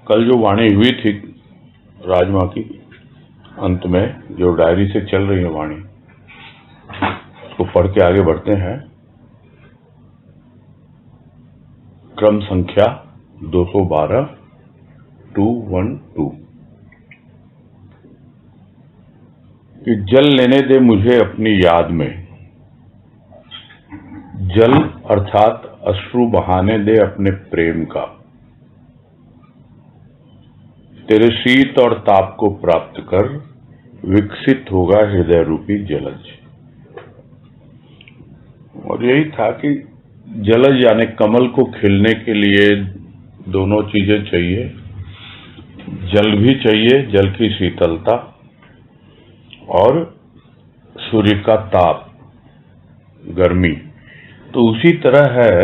कल जो वाणी हुई थी राजमा की अंत में, जो डायरी से चल रही है वाणी, उसको पढ़ के आगे बढ़ते हैं। क्रम संख्या 212 212 कि जल लेने दे मुझे अपनी याद में, जल अर्थात अश्रु बहाने दे अपने प्रेम का, तेरे शीत और ताप को प्राप्त कर विकसित होगा हृदय रूपी जलज। और यही था कि जलज यानी कमल को खिलने के लिए दोनों चीजें चाहिए, जल भी चाहिए, जल की शीतलता, और सूर्य का ताप, गर्मी। तो उसी तरह है,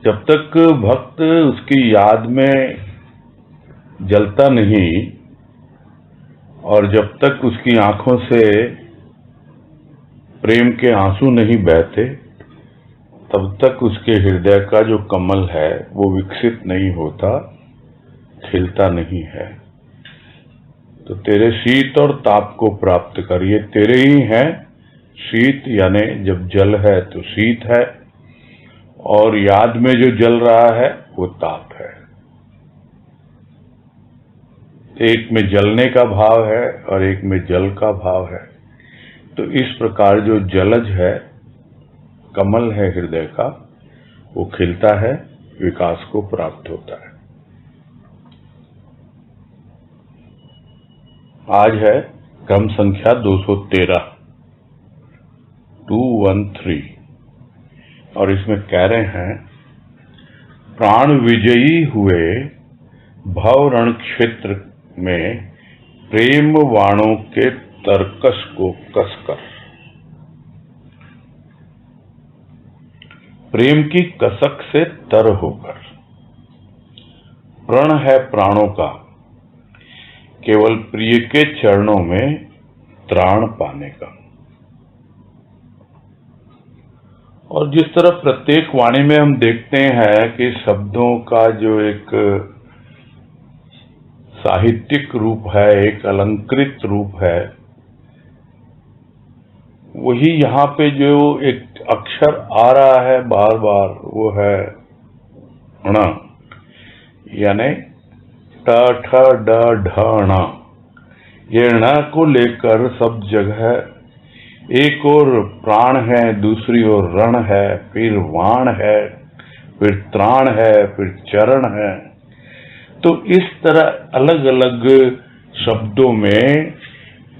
जब तक भक्त उसकी याद में जलता नहीं और जब तक उसकी आंखों से प्रेम के आंसू नहीं बहते, तब तक उसके हृदय का जो कमल है वो विकसित नहीं होता, खिलता नहीं है। तो तेरे शीत और ताप को प्राप्त कर, ये तेरे ही हैं। शीत यानी जब जल है तो शीत है, और याद में जो जल रहा है वो ताप है। एक में जलने का भाव है और एक में जल का भाव है। तो इस प्रकार जो जलज है, कमल है हृदय का, वो खिलता है, विकास को प्राप्त होता है। आज है क्रम संख्या 213 213, और इसमें कह रहे हैं, प्राण विजयी हुए भव रण क्षेत्र में प्रेम वाणों के तरकश को कसकर। प्रेम की कसक से तर होकर, प्रण है प्राणों का, केवल प्रिय के चरणों में त्राण पाने का। और जिस तरह प्रत्येक वाणी में हम देखते हैं कि शब्दों का जो एक साहित्यिक रूप है, एक अलंकृत रूप है, वही यहाँ पे जो एक अक्षर आ रहा है बार बार, वो है ण, यानी ट ठ ड ढ ण। ये ण को लेकर सब जगह एक और प्राण है, दूसरी ओर रण है, फिर वाण है, फिर त्राण है, फिर चरण है। तो इस तरह अलग अलग शब्दों में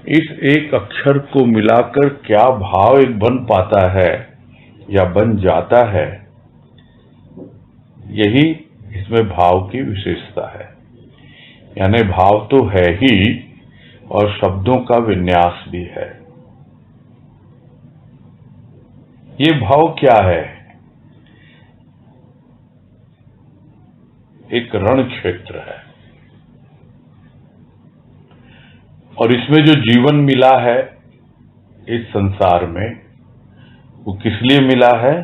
इस एक अक्षर को मिलाकर क्या भाव एक बन पाता है या बन जाता है, यही इसमें भाव की विशेषता है। यानी भाव तो है ही और शब्दों का विन्यास भी है। ये भाव क्या है? एक रण क्षेत्र है, और इसमें जो जीवन मिला है इस संसार में, वो किस लिए मिला है?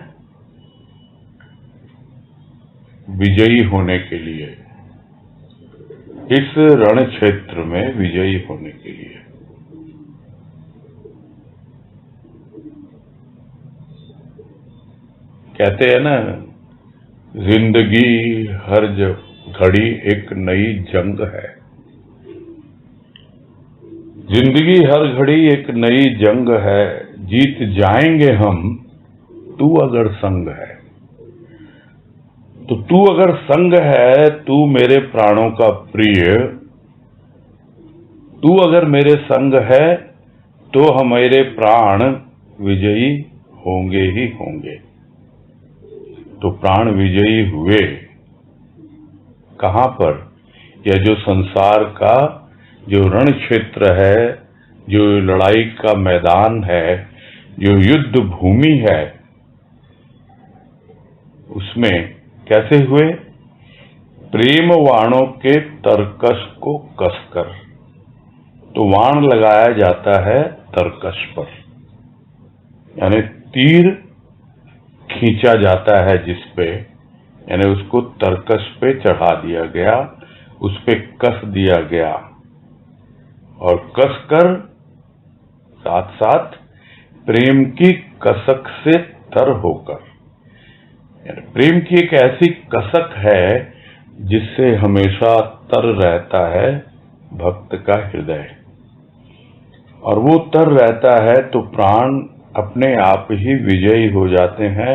विजयी होने के लिए, इस रण क्षेत्र में विजयी होने के लिए। कहते हैं ना, जिंदगी हर घड़ी एक नई जंग है। जिंदगी हर घड़ी एक नई जंग है, जीत जाएंगे हम, तू अगर संग है। तो तू अगर संग है, तू मेरे प्राणों का प्रिय, तू अगर मेरे संग है, तो हमारे प्राण विजयी होंगे ही होंगे। तो प्राण विजयी हुए कहां पर? यह जो संसार का जो रण क्षेत्र है, जो लड़ाई का मैदान है, जो युद्ध भूमि है, उसमें कैसे हुए? प्रेम वाणों के तरकश को कसकर। तो वाण लगाया जाता है तरकश पर, यानी तीर खींचा जाता है जिस पे, यानी उसको तरकश पे चढ़ा दिया गया, उस पे कस दिया गया, और कस कर साथ साथ प्रेम की कसक से तर होकर, प्रेम की एक ऐसी कसक है जिससे हमेशा तर रहता है भक्त का हृदय, और वो तर रहता है तो प्राण अपने आप ही विजयी हो जाते हैं।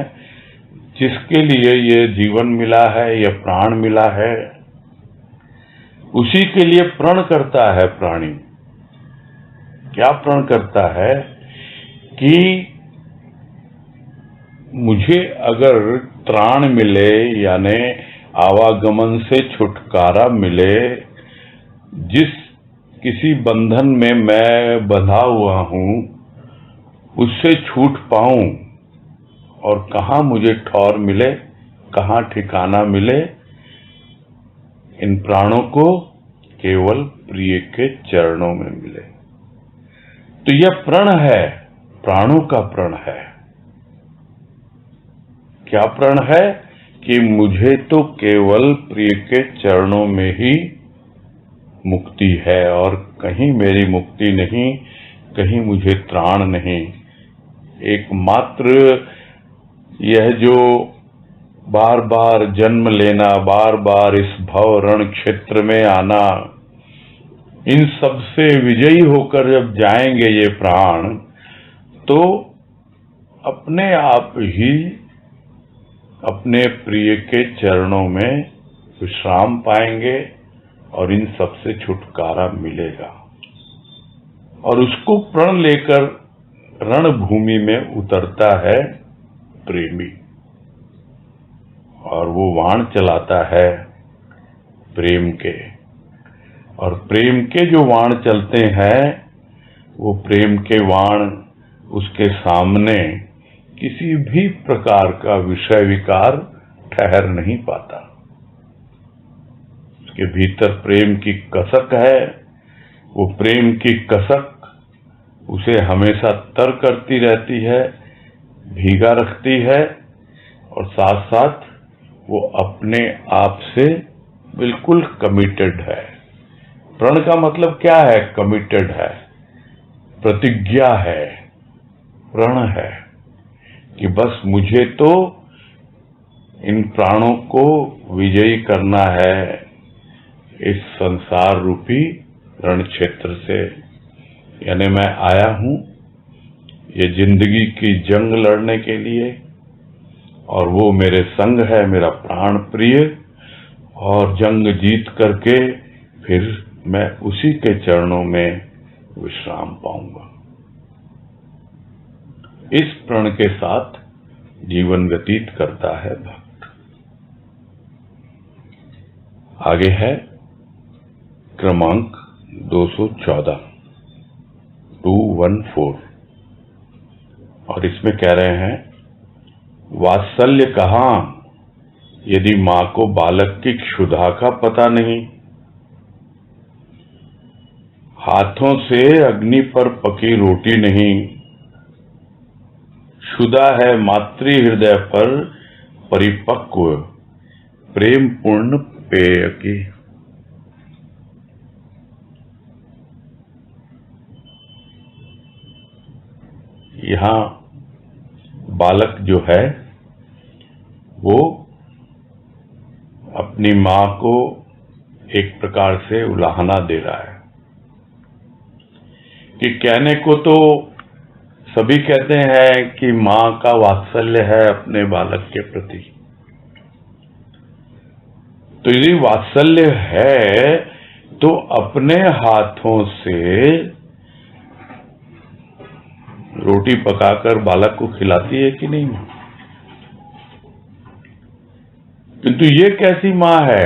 जिसके लिए ये जीवन मिला है, ये प्राण मिला है, उसी के लिए प्रण करता है प्राणी। क्या प्रण करता है कि मुझे अगर त्राण मिले, यानी आवागमन से छुटकारा मिले, जिस किसी बंधन में मैं बंधा हुआ हूं उससे छूट पाऊं, और कहां मुझे ठौर मिले, कहां ठिकाना मिले, इन प्राणों को केवल प्रिय के चरणों में मिले। तो यह प्रण है, प्राणों का प्रण है। क्या प्रण है कि मुझे तो केवल प्रिय के चरणों में ही मुक्ति है, और कहीं मेरी मुक्ति नहीं, कहीं मुझे त्राण नहीं। एकमात्र यह जो बार बार जन्म लेना, बार बार इस भव रण क्षेत्र में आना, इन सब से विजयी होकर जब जाएंगे ये प्राण, तो अपने आप ही अपने प्रिय के चरणों में विश्राम पाएंगे, और इन सब से छुटकारा मिलेगा। और उसको प्रण लेकर रणभूमि में उतरता है प्रेमी, और वो वाण चलाता है प्रेम के। और प्रेम के जो वाण चलते हैं, वो प्रेम के वाण उसके सामने किसी भी प्रकार का विषय विकार ठहर नहीं पाता। उसके भीतर प्रेम की कसक है, वो प्रेम की कसक उसे हमेशा तर करती रहती है, भीगा रखती है, और साथ साथ वो अपने आप से बिल्कुल कमिटेड है। प्रण का मतलब क्या है? कमिटेड है, प्रतिज्ञा है, प्रण है कि बस मुझे तो इन प्राणों को विजयी करना है इस संसार रूपी रण क्षेत्र से। यानी मैं आया हूं ये जिंदगी की जंग लड़ने के लिए, और वो मेरे संग है मेरा प्राण प्रिय, और जंग जीत करके फिर मैं उसी के चरणों में विश्राम पाऊंगा। इस प्रण के साथ जीवन व्यतीत करता है भक्त। आगे है क्रमांक 214, और इसमें कह रहे हैं, वात्सल्य कहाँ यदि मां को बालक की क्षुधा का पता नहीं, हाथों से अग्नि पर पकी रोटी नहीं, क्षुधा है मातृ हृदय पर परिपक्व प्रेम पूर्ण पेय की। यहां बालक जो है वो अपनी मां को एक प्रकार से उलाहना दे रहा है कि कहने को तो सभी कहते हैं कि मां का वात्सल्य है अपने बालक के प्रति, तो यदि वात्सल्य है तो अपने हाथों से रोटी पकाकर बालक को खिलाती है कि नहीं? किंतु ये कैसी मां है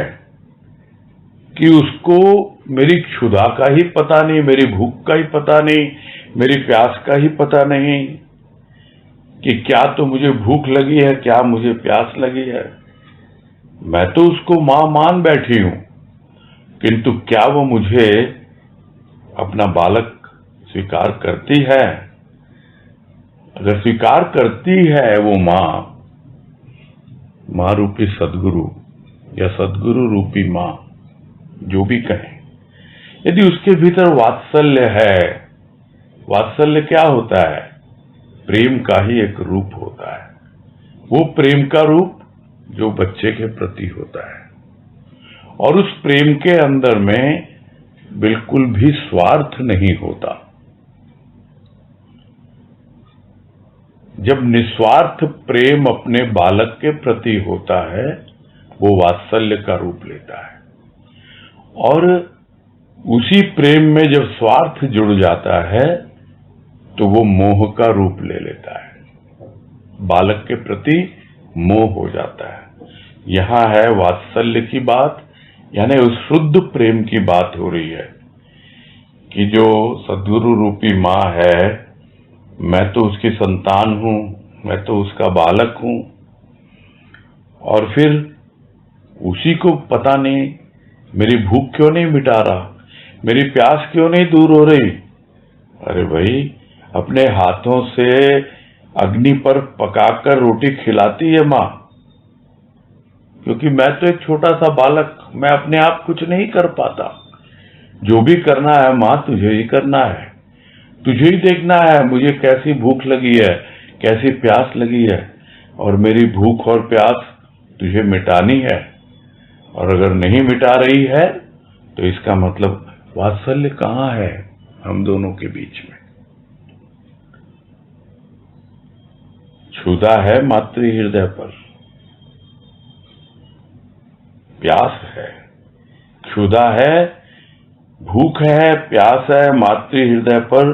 कि उसको मेरी क्षुधा का ही पता नहीं, मेरी भूख का ही पता नहीं, मेरी प्यास का ही पता नहीं कि क्या तो मुझे भूख लगी है, क्या मुझे प्यास लगी है। मैं तो उसको मां मान बैठी हूं, किंतु क्या वो मुझे अपना बालक स्वीकार करती है? अगर स्वीकार करती है वो मां रूपी सदगुरु या सदगुरु रूपी मां, जो भी कहें, यदि उसके भीतर वात्सल्य है, वात्सल्य क्या होता है? प्रेम का ही एक रूप होता है। वो प्रेम का रूप जो बच्चे के प्रति होता है, और उस प्रेम के अंदर में बिल्कुल भी स्वार्थ नहीं होता। जब निस्वार्थ प्रेम अपने बालक के प्रति होता है, वो वात्सल्य का रूप लेता है। और उसी प्रेम में जब स्वार्थ जुड़ जाता है तो वो मोह का रूप ले लेता है, बालक के प्रति मोह हो जाता है। यहां है वात्सल्य की बात, यानी उस शुद्ध प्रेम की बात हो रही है कि जो सद्गुरु रूपी माँ है, मैं तो उसकी संतान हूं, मैं तो उसका बालक हूं, और फिर उसी को पता नहीं मेरी भूख क्यों नहीं मिटा रहा, मेरी प्यास क्यों नहीं दूर हो रही। अरे भाई, अपने हाथों से अग्नि पर पकाकर रोटी खिलाती है माँ, क्योंकि मैं तो एक छोटा सा बालक, मैं अपने आप कुछ नहीं कर पाता। जो भी करना है माँ, तुझे ही करना है, तुझे ही देखना है मुझे कैसी भूख लगी है, कैसी प्यास लगी है, और मेरी भूख और प्यास तुझे मिटानी है। और अगर नहीं मिटा रही है तो इसका मतलब वात्सल्य कहाँ है हम दोनों के बीच में? क्षुधा है मातृ हृदय पर, प्यास है, क्षुधा है, भूख है, प्यास है मातृ हृदय पर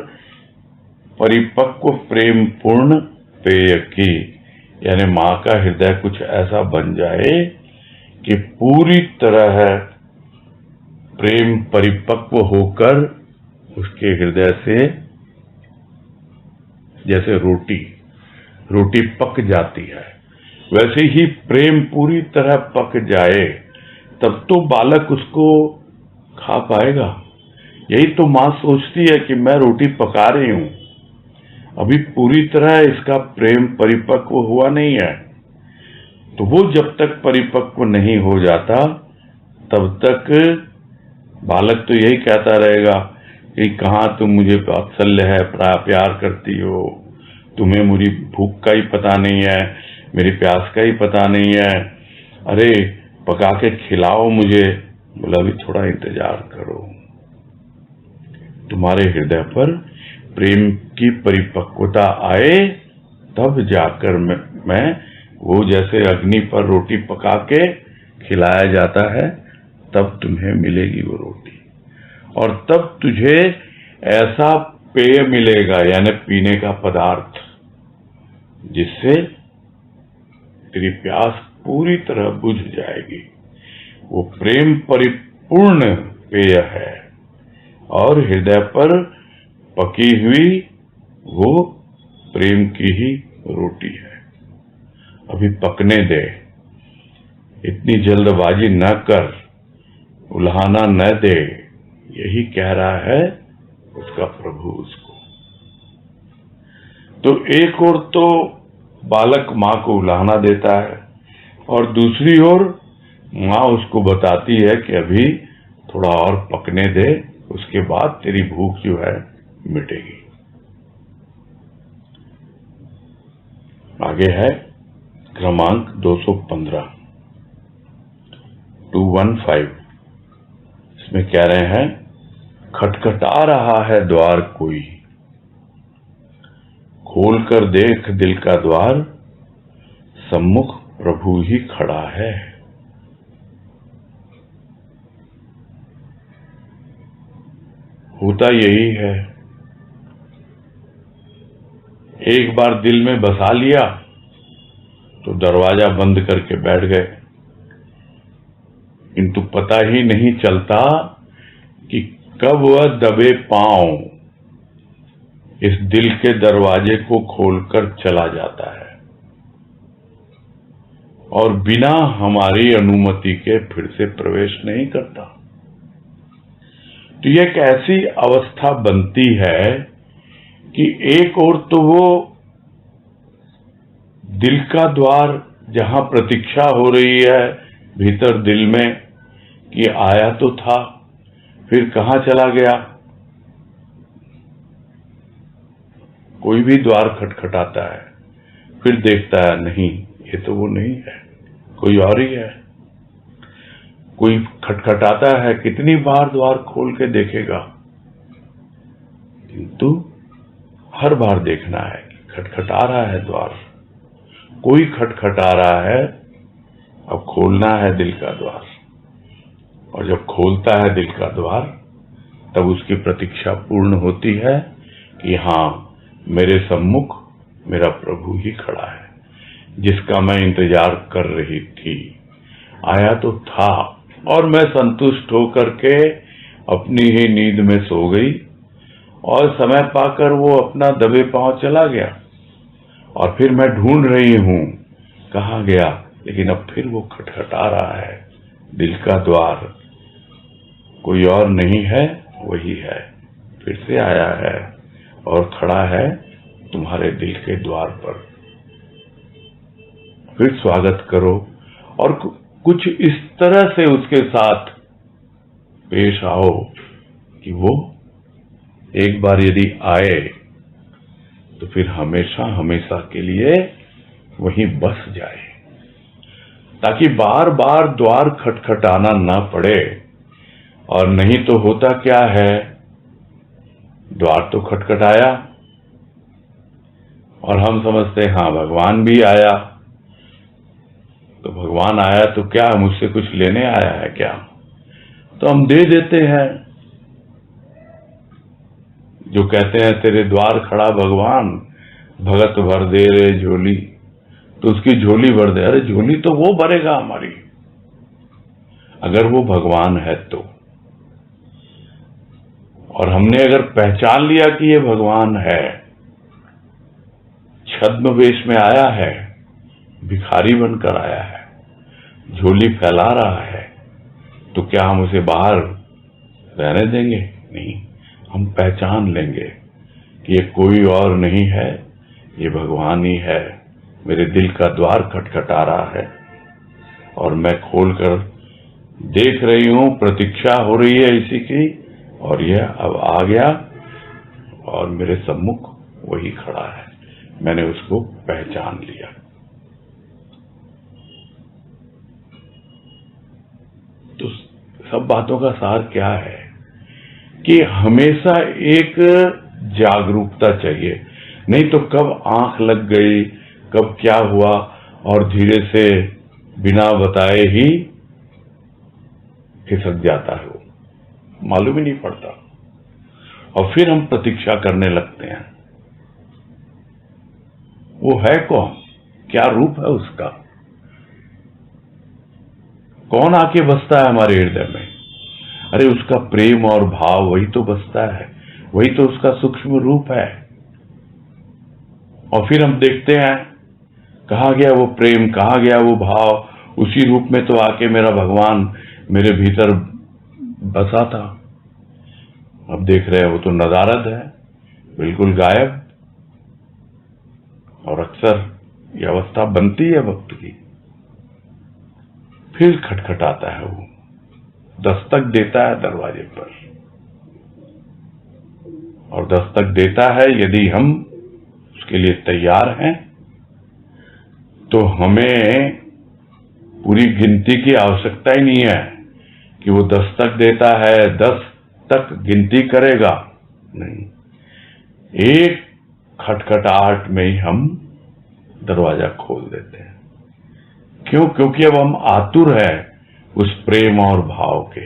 परिपक्व प्रेम पूर्ण पेय की, यानी मां का हृदय कुछ ऐसा बन जाए कि पूरी तरह प्रेम परिपक्व होकर उसके हृदय से, जैसे रोटी पक जाती है, वैसे ही प्रेम पूरी तरह पक जाए, तब तो बालक उसको खा पाएगा। यही तो मां सोचती है कि मैं रोटी पका रही हूं, अभी पूरी तरह इसका प्रेम परिपक्व हुआ नहीं है। तो वो जब तक परिपक्व नहीं हो जाता तब तक बालक तो यही कहता रहेगा कि कहाँ तुम मुझे वात्सल्य है, प्यार करती हो, तुम्हें मेरी भूख का ही पता नहीं है, मेरी प्यास का ही पता नहीं है, अरे पका के खिलाओ मुझे। बोला अभी थोड़ा इंतजार करो, तुम्हारे हृदय पर प्रेम की परिपक्वता आए तब जाकर मैं वो जैसे अग्नि पर रोटी पका के खिलाया जाता है, तब तुम्हें मिलेगी वो रोटी, और तब तुझे ऐसा पेय मिलेगा, यानी पीने का पदार्थ, जिससे तेरी प्यास पूरी तरह बुझ जाएगी। वो प्रेम परिपूर्ण पेय है, और हृदय पर पकी हुई वो प्रेम की ही रोटी है। अभी पकने दे, इतनी जल्दबाजी न कर, उल्हाना न दे, यही कह रहा है उसका प्रभु उसको। तो एक ओर तो बालक मां को उल्हाना देता है, और दूसरी ओर मां उसको बताती है कि अभी थोड़ा और पकने दे, उसके बाद तेरी भूख जो है मिटेगी। आगे है क्रमांक 215, 215। इसमें कह रहे हैं, खटखटा रहा है द्वार कोई, खोलकर देख दिल का द्वार, सम्मुख प्रभु ही खड़ा है। होता यही है, एक बार दिल में बसा लिया तो दरवाजा बंद करके बैठ गए, किंतु पता ही नहीं चलता कि कब वह दबे पांव इस दिल के दरवाजे को खोलकर चला जाता है, और बिना हमारी अनुमति के फिर से प्रवेश नहीं करता। तो यह एक ऐसी अवस्था बनती है कि एक ओर तो वो दिल का द्वार, जहां प्रतीक्षा हो रही है भीतर दिल में कि आया तो था, फिर कहाँ चला गया। कोई भी द्वार खटखटाता है, फिर देखता है नहीं ये तो वो नहीं है, कोई और ही है। कोई खटखटाता है, कितनी बार द्वार खोल के देखेगा, किंतु हर बार देखना है कि खटखटा रहा है द्वार, कोई खटखटा रहा है। अब खोलना है दिल का द्वार, और जब खोलता है दिल का द्वार तब उसकी प्रतीक्षा पूर्ण होती है कि हाँ, मेरे सम्मुख मेरा प्रभु ही खड़ा है, जिसका मैं इंतजार कर रही थी। आया तो था और मैं संतुष्ट होकर के अपनी ही नींद में सो गई, और समय पाकर वो अपना दबे पांव चला गया। और फिर मैं ढूंढ रही हूं कहाँ गया, लेकिन अब फिर वो खटखटा रहा है दिल का द्वार। कोई और नहीं है, वही है, फिर से आया है और खड़ा है तुम्हारे दिल के द्वार पर। फिर स्वागत करो और कुछ इस तरह से उसके साथ पेश आओ कि वो एक बार यदि आए तो फिर हमेशा हमेशा के लिए वहीं बस जाए, ताकि बार बार द्वार खटखटाना ना पड़े। और नहीं तो होता क्या है, द्वार तो खटखटाया और हम समझते हाँ भगवान भी आया, तो भगवान आया तो क्या मुझसे कुछ लेने आया है क्या, तो हम दे देते हैं। जो कहते हैं तेरे द्वार खड़ा भगवान, भगत भर दे रे झोली, तो उसकी झोली भर दे। अरे झोली तो वो भरेगा हमारी, अगर वो भगवान है तो। और हमने अगर पहचान लिया कि ये भगवान है, छद्म वेश में आया है, भिखारी बनकर आया है, झोली फैला रहा है, तो क्या हम उसे बाहर रहने देंगे? नहीं, हम पहचान लेंगे कि ये कोई और नहीं है, ये भगवान ही है। मेरे दिल का द्वार खटखटा रहा है और मैं खोलकर देख रही हूं, प्रतीक्षा हो रही है इसी की, और यह अब आ गया और मेरे सम्मुख वही खड़ा है। मैंने उसको पहचान लिया। तो सब बातों का सार क्या है कि हमेशा एक जागरूकता चाहिए, नहीं तो कब आंख लग गई, कब क्या हुआ, और धीरे से बिना बताए ही खिसक जाता है, वो मालूम ही नहीं पड़ता। और फिर हम प्रतीक्षा करने लगते हैं, वो है कौन, क्या रूप है उसका, कौन आके बसता है हमारे हृदय में। अरे उसका प्रेम और भाव, वही तो बसता है, वही तो उसका सूक्ष्म रूप है। और फिर हम देखते हैं कहाँ गया वो प्रेम, कहाँ गया वो भाव, उसी रूप में तो आके मेरा भगवान मेरे भीतर बसा था। अब देख रहे हैं वो तो नदारद है, बिल्कुल गायब। और अक्सर ये अवस्था बनती है भक्त की। फिर खटखटाता है वो, दस्तक देता है दरवाजे पर, और दस्तक देता है यदि हम उसके लिए तैयार हैं, तो हमें पूरी गिनती की आवश्यकता ही नहीं है कि वो दस्तक देता है 10 तक गिनती करेगा, नहीं, एक खटखटाहट में ही हम दरवाजा खोल देते हैं। क्यों? क्योंकि अब हम आतुर हैं उस प्रेम और भाव के।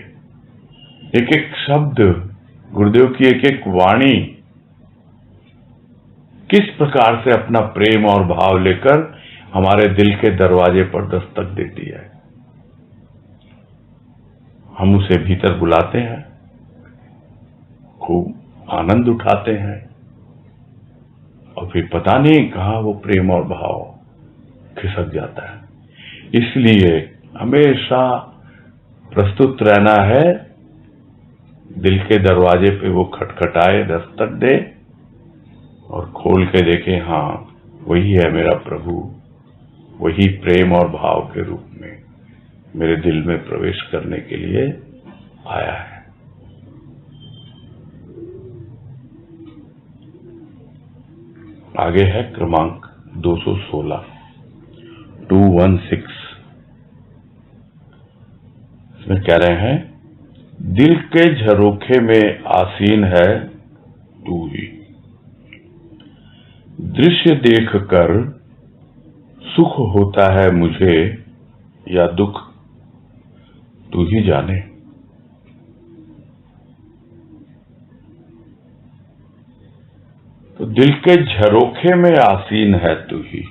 एक एक शब्द, गुरुदेव की एक एक वाणी किस प्रकार से अपना प्रेम और भाव लेकर हमारे दिल के दरवाजे पर दस्तक देती है। हम उसे भीतर बुलाते हैं, खूब आनंद उठाते हैं, और फिर पता नहीं कहां वो प्रेम और भाव खिसक जाता है। इसलिए हमेशा प्रस्तुत रहना है, दिल के दरवाजे पे वो खटखटाए, दस्तक दे, और खोल के देखे, हाँ वही है मेरा प्रभु, वही प्रेम और भाव के रूप में मेरे दिल में प्रवेश करने के लिए आया है। आगे है क्रमांक 216 216। इसमें कह रहे हैं, दिल के झरोखे में आसीन है तू ही, दृश्य देखकर सुख होता है मुझे या दुख तू ही जाने। तो दिल के झरोखे में आसीन है तू ही।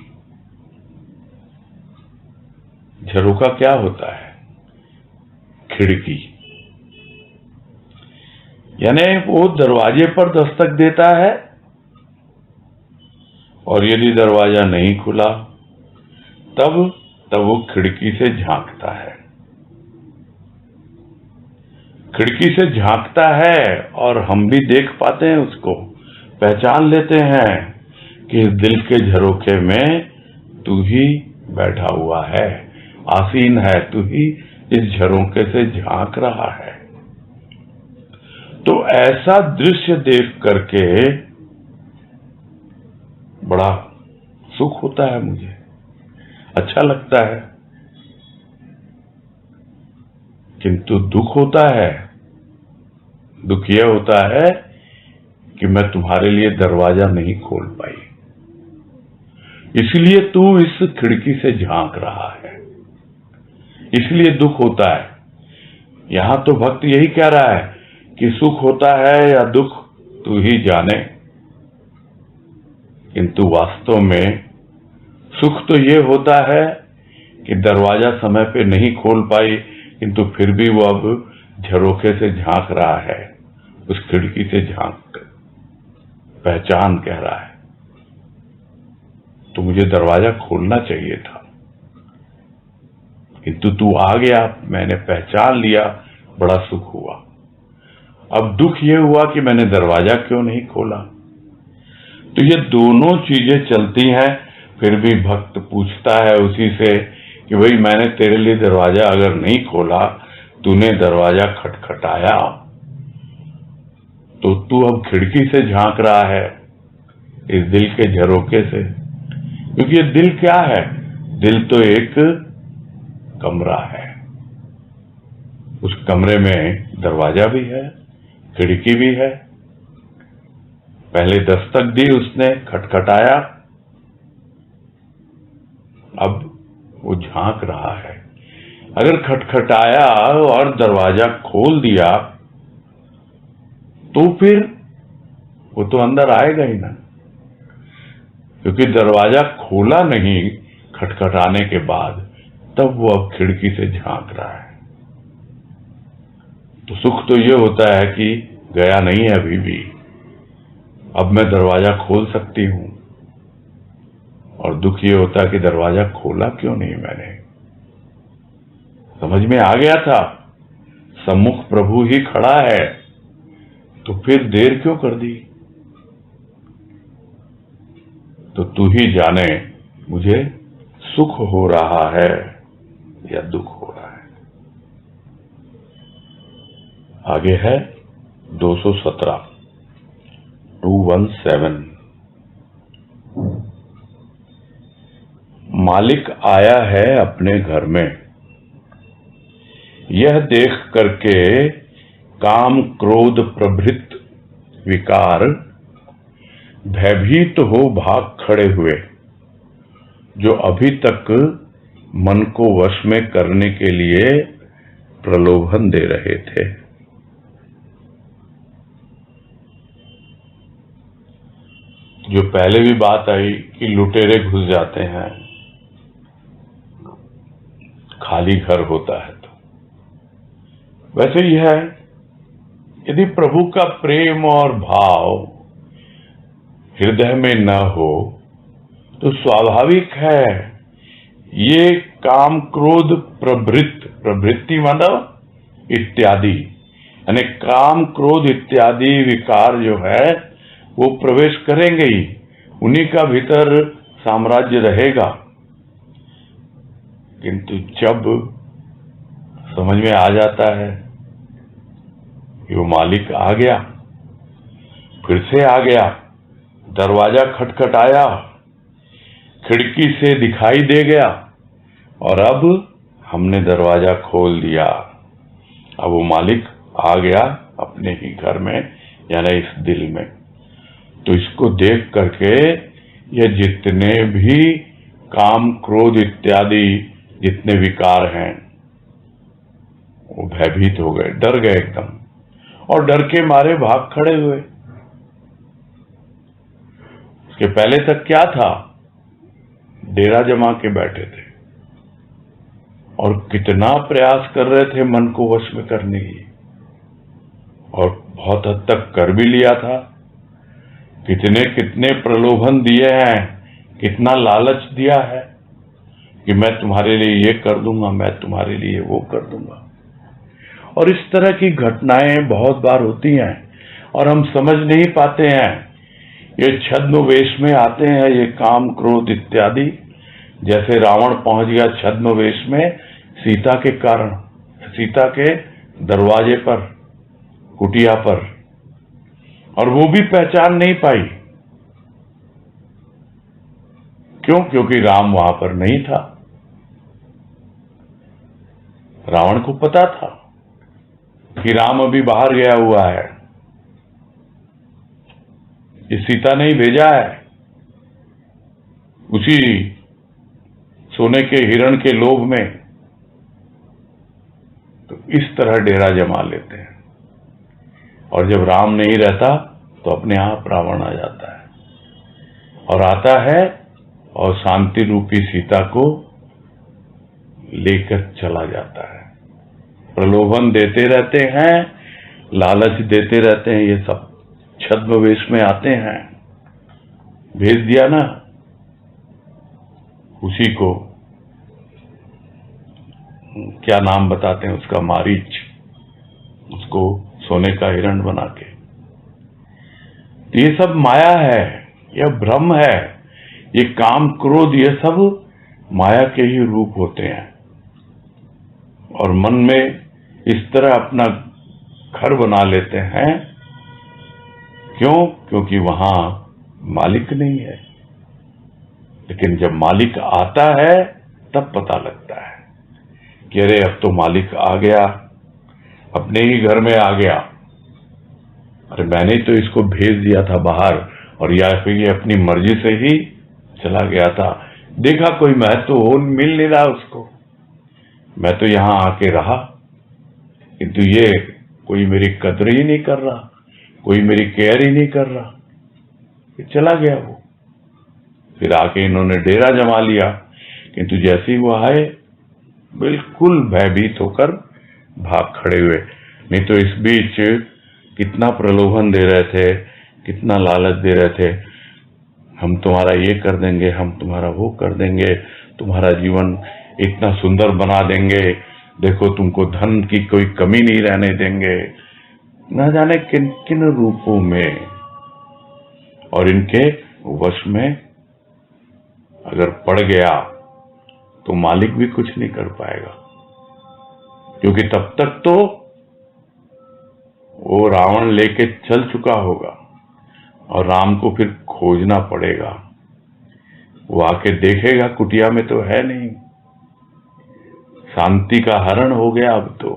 झरोखा क्या होता है? खिड़की। यानी वो दरवाजे पर दस्तक देता है और यदि दरवाजा नहीं खुला तब वो खिड़की से झांकता है। खिड़की से झांकता है और हम भी देख पाते हैं, उसको पहचान लेते हैं कि इस दिल के झरोखे में तू ही बैठा हुआ है, आसीन है, तू ही इस झरोखे से झांक रहा है। तो ऐसा दृश्य देख करके बड़ा सुख होता है मुझे, अच्छा लगता है। किंतु दुख होता है। दुख यह होता है कि मैं तुम्हारे लिए दरवाजा नहीं खोल पाई, इसलिए तू इस खिड़की से झांक रहा है, इसलिए दुख होता है। यहां तो भक्त यही कह रहा है कि सुख होता है या दुख तू ही जाने। किंतु वास्तव में सुख तो ये होता है कि दरवाजा समय पे नहीं खोल पाई, किंतु फिर भी वो अब झरोखे से झांक रहा है, उस खिड़की से झांक पहचान कह रहा है तो मुझे दरवाजा खोलना चाहिए था, किंतु तू आ गया, मैंने पहचान लिया, बड़ा सुख हुआ। अब दुख ये हुआ कि मैंने दरवाजा क्यों नहीं खोला। तो ये दोनों चीजें चलती हैं। फिर भी भक्त पूछता है उसी से कि भाई मैंने तेरे लिए दरवाजा अगर नहीं खोला, तूने दरवाजा खटखटाया, तो तू अब खिड़की से झांक रहा है इस दिल के झरोखे से। क्योंकि ये दिल क्या है? दिल तो एक कमरा है, उस कमरे में दरवाजा भी है, खिड़की भी है। पहले दस्तक दी उसने, खटखटाया, अब वो झांक रहा है। अगर खटखटाया और दरवाजा खोल दिया तो फिर वो तो अंदर आएगा ही ना, क्योंकि दरवाजा खोला नहीं खटखटाने के बाद, तब वो अब खिड़की से झांक रहा है। तो सुख तो ये होता है कि गया नहीं है अभी भी, अब मैं दरवाजा खोल सकती हूं। और दुख ये होता है कि दरवाजा खोला क्यों नहीं मैंने। समझ में आ गया था सम्मुख प्रभु ही खड़ा है, तो फिर देर क्यों कर दी। तो तू ही जाने मुझे सुख हो रहा है या दुख हो रहा है। आगे है 217 217। मालिक आया है अपने घर में, यह देख करके काम क्रोध प्रभृत विकार भयभीत हो भाग खड़े हुए, जो अभी तक मन को वश में करने के लिए प्रलोभन दे रहे थे। जो पहले भी बात आई कि लुटेरे घुस जाते हैं खाली घर होता है, तो वैसे ही है। यदि प्रभु का प्रेम और भाव हृदय में न हो तो स्वाभाविक है ये काम क्रोध प्रवृत्ति मतलब इत्यादि, यानी काम क्रोध इत्यादि विकार जो है वो प्रवेश करेंगे ही, उन्हीं का भीतर साम्राज्य रहेगा। किंतु जब समझ में आ जाता है कि वो मालिक आ गया, फिर से आ गया, दरवाजा खटखटाया, खिड़की से दिखाई दे गया और अब हमने दरवाजा खोल दिया। अब वो मालिक आ गया अपने ही घर में, यानी इस दिल में। तो इसको देख करके ये जितने भी काम, क्रोध इत्यादि जितने विकार हैं वो भयभीत हो गए, डर गए एकदम, और डर के मारे भाग खड़े हुए। उसके पहले तक क्या था, डेरा जमा के बैठे थे और कितना प्रयास कर रहे थे मन को वश में करने की, और बहुत हद तक कर भी लिया था। कितने कितने प्रलोभन दिए हैं, कितना लालच दिया है कि मैं तुम्हारे लिए ये कर दूंगा, मैं तुम्हारे लिए वो कर दूंगा। और इस तरह की घटनाएं बहुत बार होती हैं और हम समझ नहीं पाते हैं। ये छद्म वेश में आते हैं, ये काम, क्रोध इत्यादि। जैसे रावण पहुंच गया छद्म वेश में सीता के कारण, सीता के दरवाजे पर, कुटिया पर, और वो भी पहचान नहीं पाई। क्यों? क्योंकि राम वहां पर नहीं था। रावण को पता था कि राम अभी बाहर गया हुआ है, ये सीता ने ही भेजा है। उसी सोने के हिरण के लोभ में तो इस तरह डेरा जमा लेते हैं, और जब राम नहीं रहता तो अपने आप रावण आ जाता है, और आता है और शांति रूपी सीता को लेकर चला जाता है। प्रलोभन देते रहते हैं, लालच देते रहते हैं, ये सब छद्म वेश में आते हैं। भेज दिया ना उसी को, क्या नाम बताते हैं उसका, मारीच, उसको सोने का हिरण बना के। ये सब माया है, यह भ्रम है। ये काम, क्रोध, ये सब माया के ही रूप होते हैं, और मन में इस तरह अपना घर बना लेते हैं। क्यों? क्योंकि वहां मालिक नहीं है। लेकिन जब मालिक आता है तब पता लगता है कि अरे अब तो मालिक आ गया, अपने ही घर में आ गया। अरे मैंने तो इसको भेज दिया था बाहर, और या फिर ये अपनी मर्जी से ही चला गया था। देखा कोई महत्व हो मिल नहीं रहा उसको, मैं तो यहां आके रहा, किंतु ये कोई मेरी कदर ही नहीं कर रहा, कोई मेरी केयर ही नहीं कर रहा, ये चला गया वो। फिर आके इन्होंने डेरा जमा लिया, किंतु जैसे ही वो आए बिल्कुल भयभीत होकर भाग खड़े हुए। नहीं तो इस बीच कितना प्रलोभन दे रहे थे, कितना लालच दे रहे थे, हम तुम्हारा ये कर देंगे, हम तुम्हारा वो कर देंगे, तुम्हारा जीवन इतना सुंदर बना देंगे, देखो तुमको धन की कोई कमी नहीं रहने देंगे, न जाने किन किन रूपों में। और इनके वश में अगर पड़ गया तो मालिक भी कुछ नहीं कर पाएगा, क्योंकि तब तक तो वो रावण लेके चल चुका होगा और राम को फिर खोजना पड़ेगा। वो आके देखेगा कुटिया में तो है नहीं, शांति का हरण हो गया। अब तो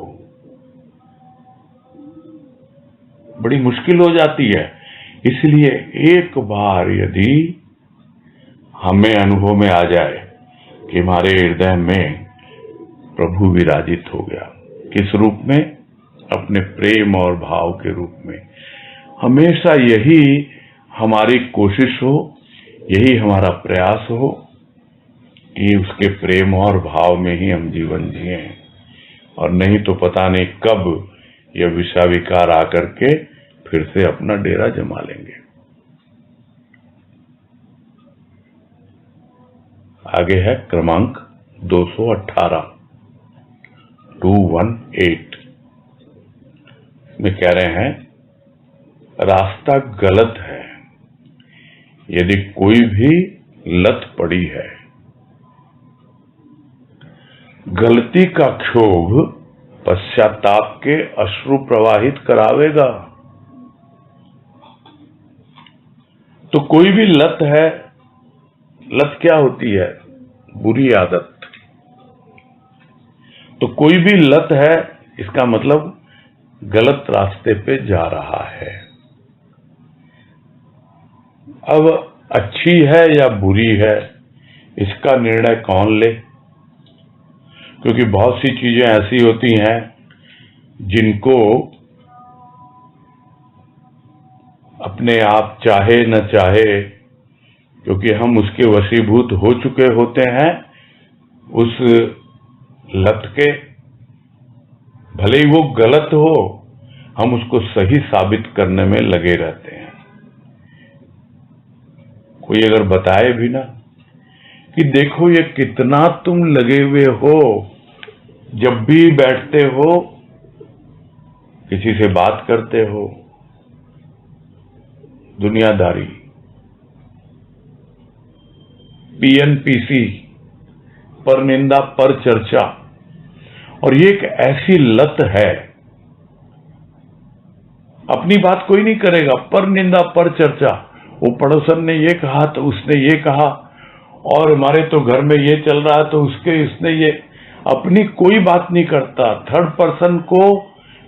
बड़ी मुश्किल हो जाती है। इसलिए एक बार यदि हमें अनुभव में आ जाए कि हमारे हृदय में प्रभु विराजित हो गया, किस रूप में? अपने प्रेम और भाव के रूप में। हमेशा यही हमारी कोशिश हो, यही हमारा प्रयास हो कि उसके प्रेम और भाव में ही हम जीवन जिए, और नहीं तो पता नहीं कब यह विषाविकार आकर के फिर से अपना डेरा जमा लेंगे। आगे है क्रमांक 218, 218 में कह रहे हैं, रास्ता गलत है यदि कोई भी लत पड़ी है। गलती का क्षोभ पश्चाताप के अश्रु प्रवाहित करावेगा। तो कोई भी लत है, लत क्या होती है? बुरी आदत। तो कोई भी लत है, इसका मतलब गलत रास्ते पे जा रहा है। अब अच्छी है या बुरी है, इसका निर्णय कौन ले? क्योंकि बहुत सी चीजें ऐसी होती हैं जिनको अपने आप चाहे न चाहे, क्योंकि हम उसके वशीभूत हो चुके होते हैं, उस लत के, भले ही वो गलत हो, हम उसको सही साबित करने में लगे रहते हैं। कोई अगर बताए भी ना कि देखो ये कितना तुम लगे हुए हो, जब भी बैठते हो, किसी से बात करते हो, दुनियादारी, पीएनपीसी, पर निंदा पर चर्चा, और ये एक ऐसी लत है, अपनी बात कोई नहीं करेगा, पर निंदा पर चर्चा। वो पड़ोसन ने ये कहा तो उसने ये कहा, और हमारे तो घर में ये चल रहा है तो उसने ये, अपनी कोई बात नहीं करता। थर्ड पर्सन को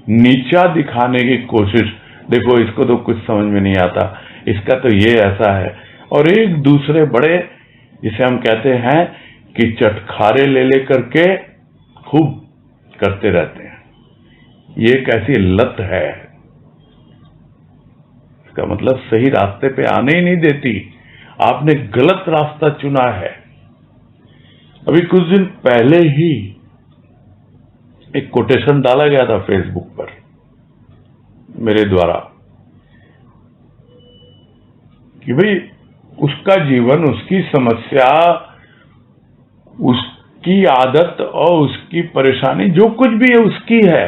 नीचा दिखाने की कोशिश, देखो इसको तो कुछ समझ में नहीं आता, इसका तो ये ऐसा है, और एक दूसरे बड़े, जिसे हम कहते हैं कि चटखारे ले लेकर के खूब करते रहते हैं। ये एक ऐसी लत है, इसका मतलब सही रास्ते पे आने ही नहीं देती। आपने गलत रास्ता चुना है। अभी कुछ दिन पहले ही एक कोटेशन डाला गया था फेसबुक पर मेरे द्वारा कि भाई उसका जीवन, उसकी समस्या, उसकी आदत और उसकी परेशानी जो कुछ भी है उसकी है,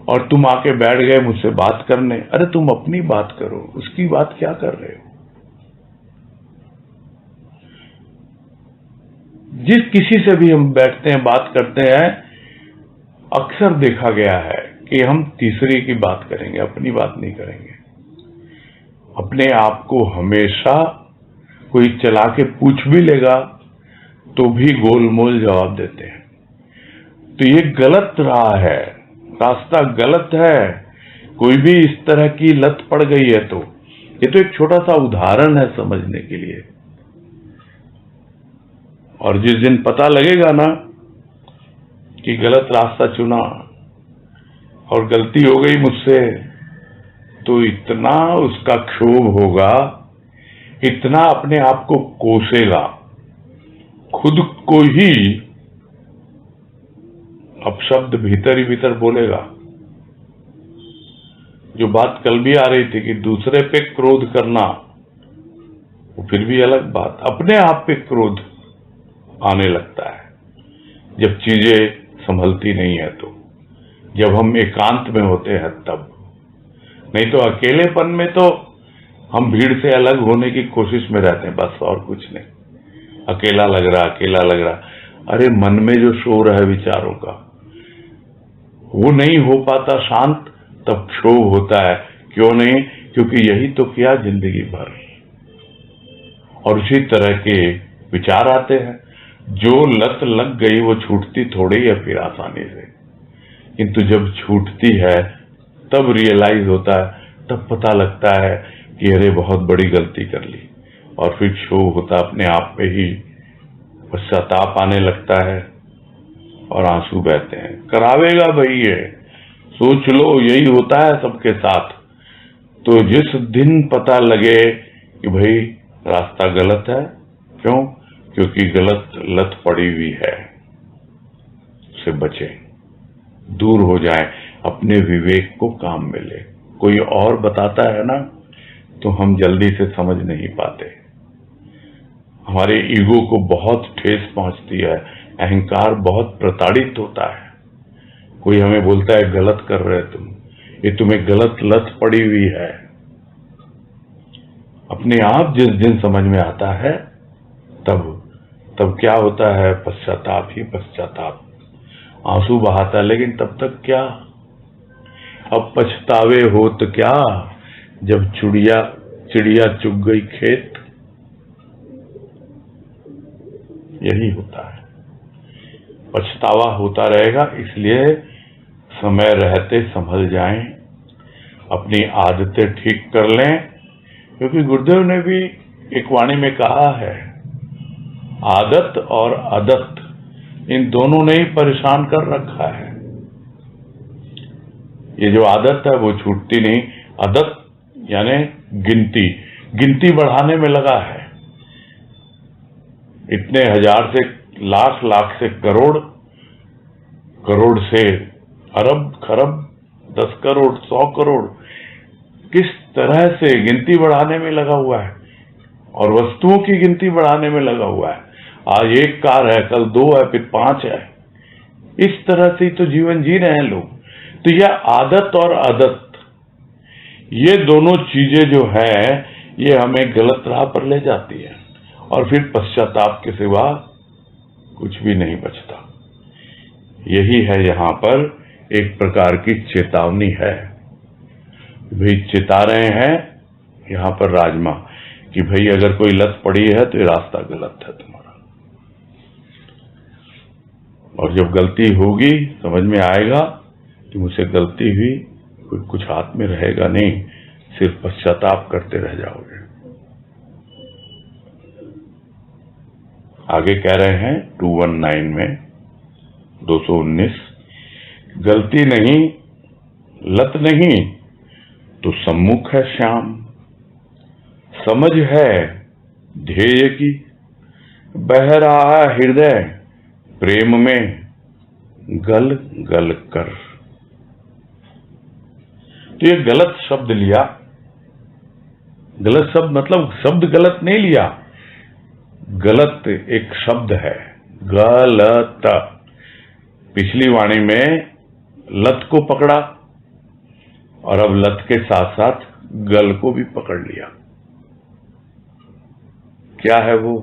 और तुम आके बैठ गए मुझसे बात करने। अरे तुम अपनी बात करो, उसकी बात क्या कर रहे हो? जिस किसी से भी हम बैठते हैं, बात करते हैं, अक्सर देखा गया है कि हम तीसरे की बात करेंगे, अपनी बात नहीं करेंगे। अपने आप को हमेशा कोई चला के पूछ भी लेगा तो भी गोलमोल जवाब देते हैं। तो ये गलत रहा है, रास्ता गलत है। कोई भी इस तरह की लत पड़ गई है तो ये तो एक छोटा सा उदाहरण है समझने के लिए। और जिस दिन पता लगेगा ना कि गलत रास्ता चुना और गलती हो गई मुझसे, तो इतना उसका क्षोभ होगा, इतना अपने आप को कोसेगा, खुद को ही अपशब्द भीतर ही भीतर बोलेगा। जो बात कल भी आ रही थी कि दूसरे पे क्रोध करना, वो फिर भी अलग बात, अपने आप पे क्रोध आने लगता है जब चीजें संभलती नहीं है, तो जब हम एकांत में होते हैं तब। नहीं तो अकेलेपन में तो हम भीड़ से अलग होने की कोशिश में रहते हैं, बस और कुछ नहीं। अकेला लग रहा, अकेला लग रहा। अरे मन में जो शोर है विचारों का, वो नहीं हो पाता शांत, तब क्षोभ होता है। क्यों नहीं? क्योंकि यही तो किया जिंदगी भर। और उसी तरह के विचार आते हैं। जो लत लग गई वो छूटती थोड़ी है फिर आसानी से, किंतु जब छूटती है तब रियलाइज होता है, तब पता लगता है कि अरे बहुत बड़ी गलती कर ली। और फिर क्षोभ होता, अपने आप पे ही पश्चाताप आने लगता है और आंसू बहते हैं। करावेगा भाई, ये सोच लो, यही होता है सबके साथ। तो जिस दिन पता लगे कि भाई रास्ता गलत है, क्यों? क्योंकि गलत लत पड़ी हुई है, उससे बचे, दूर हो जाए, अपने विवेक को काम में ले। कोई और बताता है ना तो हम जल्दी से समझ नहीं पाते, हमारे ईगो को बहुत ठेस पहुंचती है, अहंकार बहुत प्रताड़ित होता है। कोई हमें बोलता है गलत कर रहे तुम, ये तुम्हें गलत लत पड़ी हुई है। अपने आप जिस दिन समझ में आता है तब क्या होता है? पश्चाताप ही पश्चाताप। आंसू बहाता है, लेकिन तब तक क्या, अब पछतावे होत क्या, जब चिड़िया चुग गई खेत। यही होता है, पछतावा होता रहेगा। इसलिए समय रहते संभल जाएं, अपनी आदतें ठीक कर लें, क्योंकि गुरुदेव ने भी एक वाणी में कहा है, आदत और आदत इन दोनों ने ही परेशान कर रखा है। ये जो आदत है वो छूटती नहीं। आदत यानी गिनती बढ़ाने में लगा है। इतने हजार से लाख, लाख से करोड़, करोड़ से अरब, खरब, 10 करोड़, 100 करोड़, किस तरह से गिनती बढ़ाने में लगा हुआ है, और वस्तुओं की गिनती बढ़ाने में लगा हुआ है। आज 1 कार है, कल 2 है, फिर 5 है। इस तरह से तो जीवन जी रहे हैं लोग। तो यह आदत और आदत, ये दोनों चीजें जो है, ये हमें गलत राह पर ले जाती है, और फिर पश्चाताप के सिवा कुछ भी नहीं बचता। यही है यहाँ पर एक प्रकार की चेतावनी है। भाई चेता रहे हैं यहाँ पर राजमा कि भाई अगर कोई लत पड़ी है तो ये रास्ता गलत है तुम्हारा, और जब गलती होगी समझ में आएगा कि मुझसे गलती हुई, कुछ हाथ में रहेगा नहीं, सिर्फ पश्चाताप करते रह जाओगे। आगे कह रहे हैं 219 में 219, गलती नहीं, लत नहीं तो सम्मुख है श्याम, समझ है ध्येय की, बह रहा हृदय प्रेम में गल गल कर। तो ये गलत शब्द लिया, गलत शब्द मतलब शब्द गलत नहीं लिया, गलत एक शब्द है, गलत। पिछली वाणी में लत को पकड़ा, और अब लत के साथ साथ गल को भी पकड़ लिया। क्या है वो?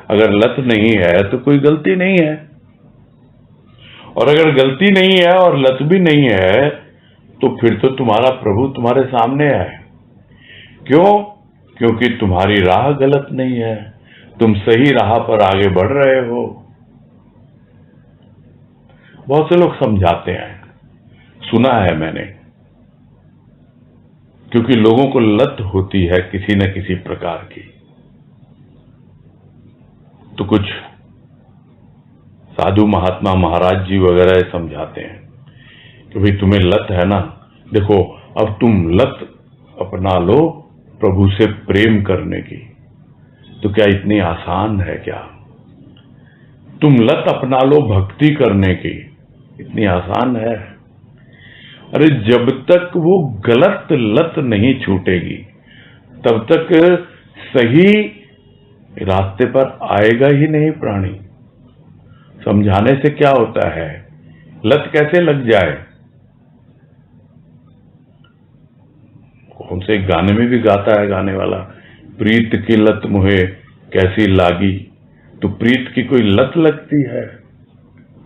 अगर लत नहीं है तो कोई गलती नहीं है, और अगर गलती नहीं है और लत भी नहीं है तो फिर तो तुम्हारा प्रभु तुम्हारे सामने है। क्यों? क्योंकि तुम्हारी राह गलत नहीं है, तुम सही राह पर आगे बढ़ रहे हो। बहुत से लोग समझाते हैं, सुना है मैंने, क्योंकि लोगों को लत होती है किसी न किसी प्रकार की। तो कुछ साधु महात्मा महाराज जी वगैरह समझाते हैं कि भाई तुम्हें लत है ना, देखो अब तुम लत अपना लो प्रभु से प्रेम करने की। तो क्या इतनी आसान है क्या? तुम लत अपना लो भक्ति करने की, इतनी आसान है? अरे जब तक वो गलत लत नहीं छूटेगी तब तक सही रास्ते पर आएगा ही नहीं प्राणी। समझाने से क्या होता है? लत कैसे लग जाए? कौन से गाने में भी गाता है गाने वाला, प्रीत की लत मुहे कैसी लागी। तो प्रीत की कोई लत लगती है?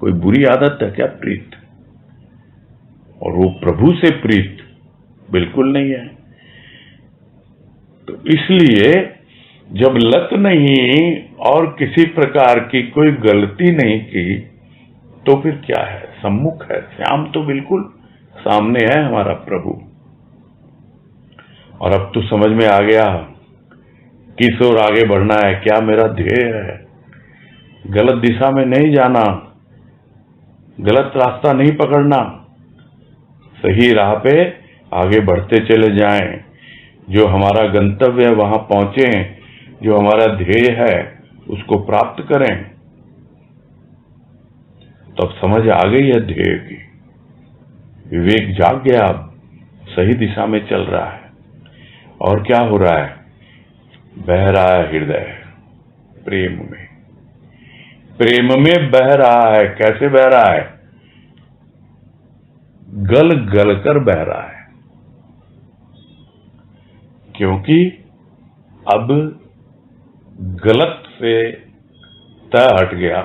कोई बुरी आदत है क्या प्रीत? और वो प्रभु से प्रीत बिल्कुल नहीं है। तो इसलिए जब लत नहीं और किसी प्रकार की कोई गलती नहीं की तो फिर क्या है? सम्मुख है, श्याम तो बिल्कुल सामने है हमारा प्रभु। और अब तो समझ में आ गया किस ओर आगे बढ़ना है, क्या मेरा ध्येय है। गलत दिशा में नहीं जाना, गलत रास्ता नहीं पकड़ना, सही राह पे आगे बढ़ते चले जाएं। जो हमारा गंतव्य है वहां पहुंचे, जो हमारा ध्येय है उसको प्राप्त करें। तो अब समझ आ गई है ध्येय की, विवेक जाग गया, अब सही दिशा में चल रहा है। और क्या हो रहा है? बह रहा है हृदय प्रेम में, प्रेम में बह रहा है। कैसे बह रहा है? गल गल कर बह रहा है, क्योंकि अब गलत से तय हट गया।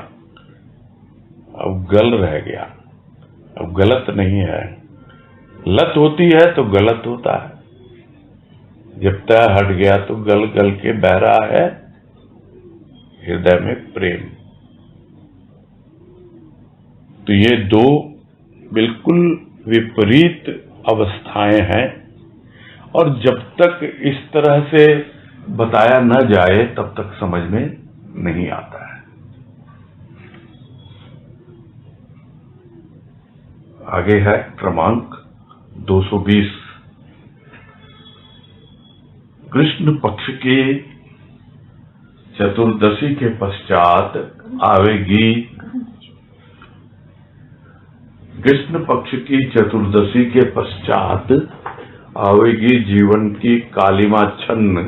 अब गल रह गया, अब गलत नहीं है। लत होती है तो गलत होता है, जब तय हट गया तो गल गल के बह रहा है हृदय में प्रेम। तो ये दो बिल्कुल विपरीत अवस्थाएं हैं, और जब तक इस तरह से बताया न जाए तब तक समझ में नहीं आता है। आगे है क्रमांक 220। कृष्ण पक्ष की चतुर्दशी के पश्चात आवेगी, कृष्ण पक्ष की चतुर्दशी के पश्चात आवेगी जीवन की कालिमाच्छन्न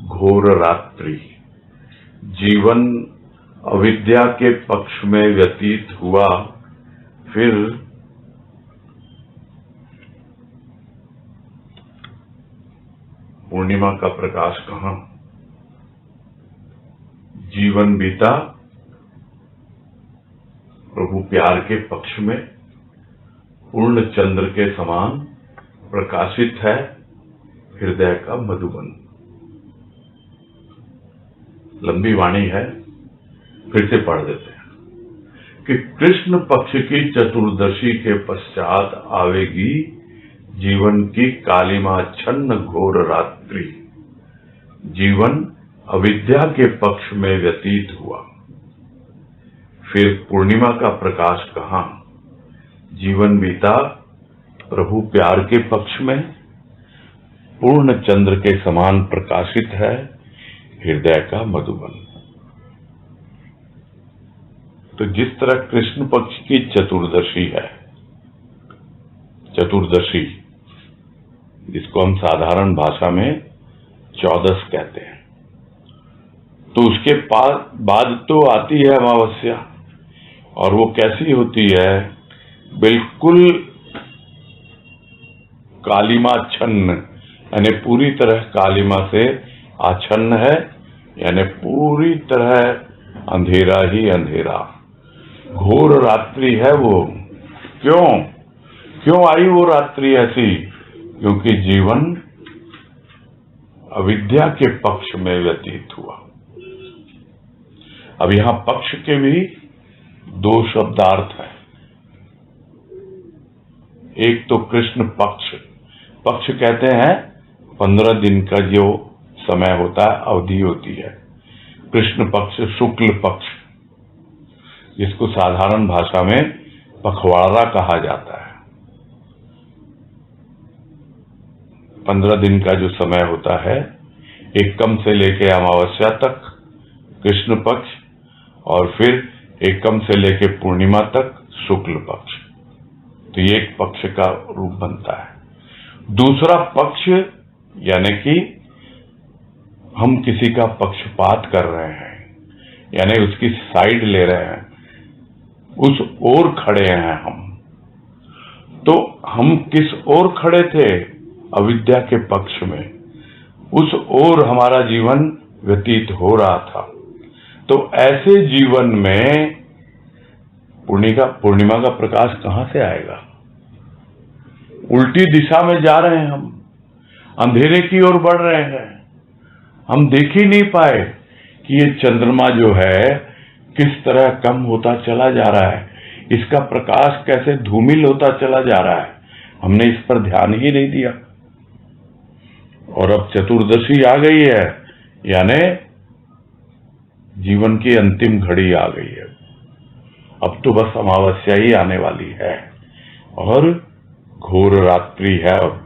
घोर रात्रि। जीवन अविद्या के पक्ष में व्यतीत हुआ, फिर पूर्णिमा का प्रकाश कहां। जीवन बीता प्रभु प्यार के पक्ष में, पूर्ण चंद्र के समान प्रकाशित है हृदय का मधुबन। लंबी वाणी है, फिर से पढ़ देते हैं कि कृष्ण पक्ष की चतुर्दशी के पश्चात आवेगी जीवन की कालिमाच्छन्न घोर रात्रि। जीवन अविद्या के पक्ष में व्यतीत हुआ, फिर पूर्णिमा का प्रकाश कहां। जीवन बीता प्रभु प्यार के पक्ष में, पूर्ण चंद्र के समान प्रकाशित है हृदय का मधुबन। तो जिस तरह कृष्ण पक्ष की चतुर्दशी है, चतुर्दशी जिसको हम साधारण भाषा में 14 कहते हैं, तो उसके बाद तो आती है अमावस्या, और वो कैसी होती है, बिल्कुल कालिमाच्छन्न, यानी पूरी तरह कालिमा से आच्छन्न है, यानी पूरी तरह अंधेरा ही अंधेरा, घोर रात्रि है वो। क्यों आई वो रात्रि ऐसी? क्योंकि जीवन अविद्या के पक्ष में व्यतीत हुआ। अब यहां पक्ष के भी दो शब्दार्थ हैं। एक तो कृष्ण पक्ष, पक्ष कहते हैं 15 दिन का जो समय होता है, अवधि होती है। कृष्ण पक्ष, शुक्ल पक्ष, जिसको साधारण भाषा में पखवाड़ा कहा जाता है। 15 दिन का जो समय होता है, एकम से लेकर अमावस्या तक कृष्ण पक्ष, और फिर एकम से लेकर पूर्णिमा तक शुक्ल पक्ष। तो ये एक पक्ष का रूप बनता है। दूसरा पक्ष यानी कि हम किसी का पक्षपात कर रहे हैं, यानी उसकी साइड ले रहे हैं, उस ओर खड़े हैं हम। तो हम किस ओर खड़े थे? अविद्या के पक्ष में, उस ओर हमारा जीवन व्यतीत हो रहा था। तो ऐसे जीवन में पूर्णिमा का प्रकाश कहां से आएगा? उल्टी दिशा में जा रहे हैं हम, अंधेरे की ओर बढ़ रहे हैं। हम देख ही नहीं पाए कि ये चंद्रमा जो है किस तरह कम होता चला जा रहा है, इसका प्रकाश कैसे धूमिल होता चला जा रहा है। हमने इस पर ध्यान ही नहीं दिया। और अब चतुर्दशी आ गई है, यानी जीवन की अंतिम घड़ी आ गई है। अब तो बस अमावस्या ही आने वाली है और घोर रात्रि है। अब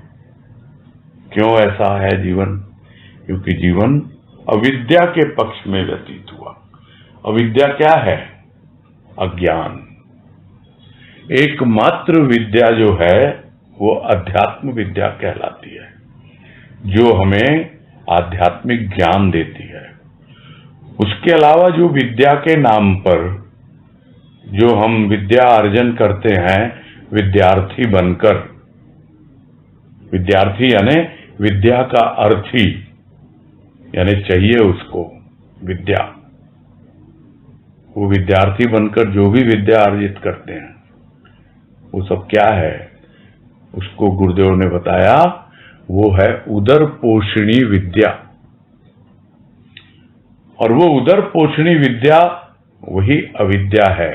क्यों ऐसा है जीवन? क्योंकि जीवन अविद्या के पक्ष में व्यतीत हुआ। अविद्या क्या है? अज्ञान। एकमात्र विद्या जो है वो अध्यात्म विद्या कहलाती है, जो हमें आध्यात्मिक ज्ञान देती है। उसके अलावा जो विद्या के नाम पर जो हम विद्या अर्जन करते हैं विद्यार्थी बनकर, विद्यार्थी यानी विद्या का अर्थी, यानी चाहिए उसको विद्या, वो विद्यार्थी बनकर जो भी विद्या अर्जित करते हैं वो सब क्या है, उसको गुरुदेव ने बताया वो है उदर पोषणी विद्या। और वो उदर पोषणी विद्या वही अविद्या है।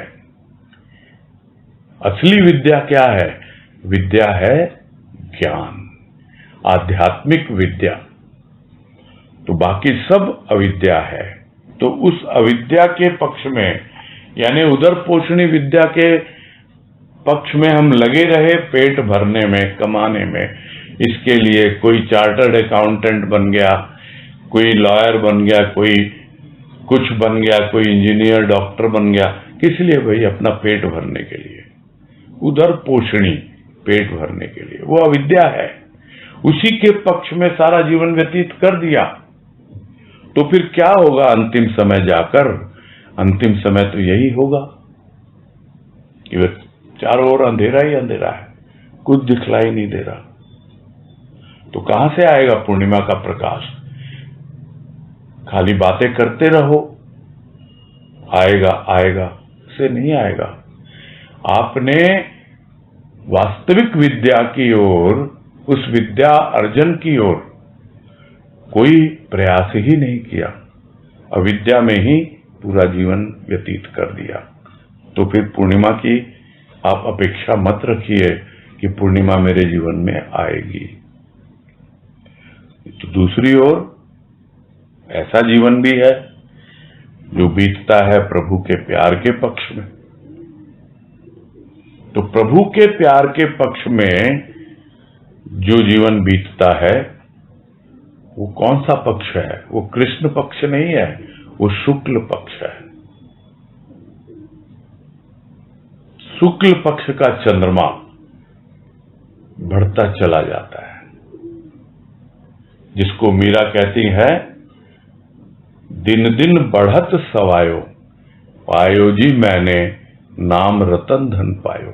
असली विद्या क्या है? विद्या है ज्ञान, आध्यात्मिक विद्या। तो बाकी सब अविद्या है। तो उस अविद्या के पक्ष में, यानी उदर पोषणी विद्या के पक्ष में हम लगे रहे पेट भरने में, कमाने में। इसके लिए कोई चार्टर्ड अकाउंटेंट बन गया, कोई लॉयर बन गया, कोई कुछ बन गया, कोई इंजीनियर डॉक्टर बन गया। किस लिए भाई? अपना पेट भरने के लिए, उदर पोषणी, पेट भरने के लिए। वो अविद्या है। उसी के पक्ष में सारा जीवन व्यतीत कर दिया तो फिर क्या होगा अंतिम समय जाकर? अंतिम समय तो यही होगा कि चारों ओर अंधेरा ही अंधेरा है, कुछ दिखलाई नहीं दे रहा। तो कहां से आएगा पूर्णिमा का प्रकाश? खाली बातें करते रहो आएगा आएगा, से नहीं आएगा। आपने वास्तविक विद्या की ओर, उस विद्या अर्जन की ओर कोई प्रयास ही नहीं किया, अविद्या में ही पूरा जीवन व्यतीत कर दिया। तो फिर पूर्णिमा की आप अपेक्षा मत रखिए कि पूर्णिमा मेरे जीवन में आएगी। तो दूसरी ओर ऐसा जीवन भी है जो बीतता है प्रभु के प्यार के पक्ष में। तो प्रभु के प्यार के पक्ष में जो जीवन बीतता है वो कौन सा पक्ष है? वो कृष्ण पक्ष नहीं है, वो शुक्ल पक्ष है। शुक्ल पक्ष का चंद्रमा बढ़ता चला जाता है, जिसको मीरा कहती है दिन दिन बढ़त सवायो, पायो जी मैंने नाम रतन धन पायो।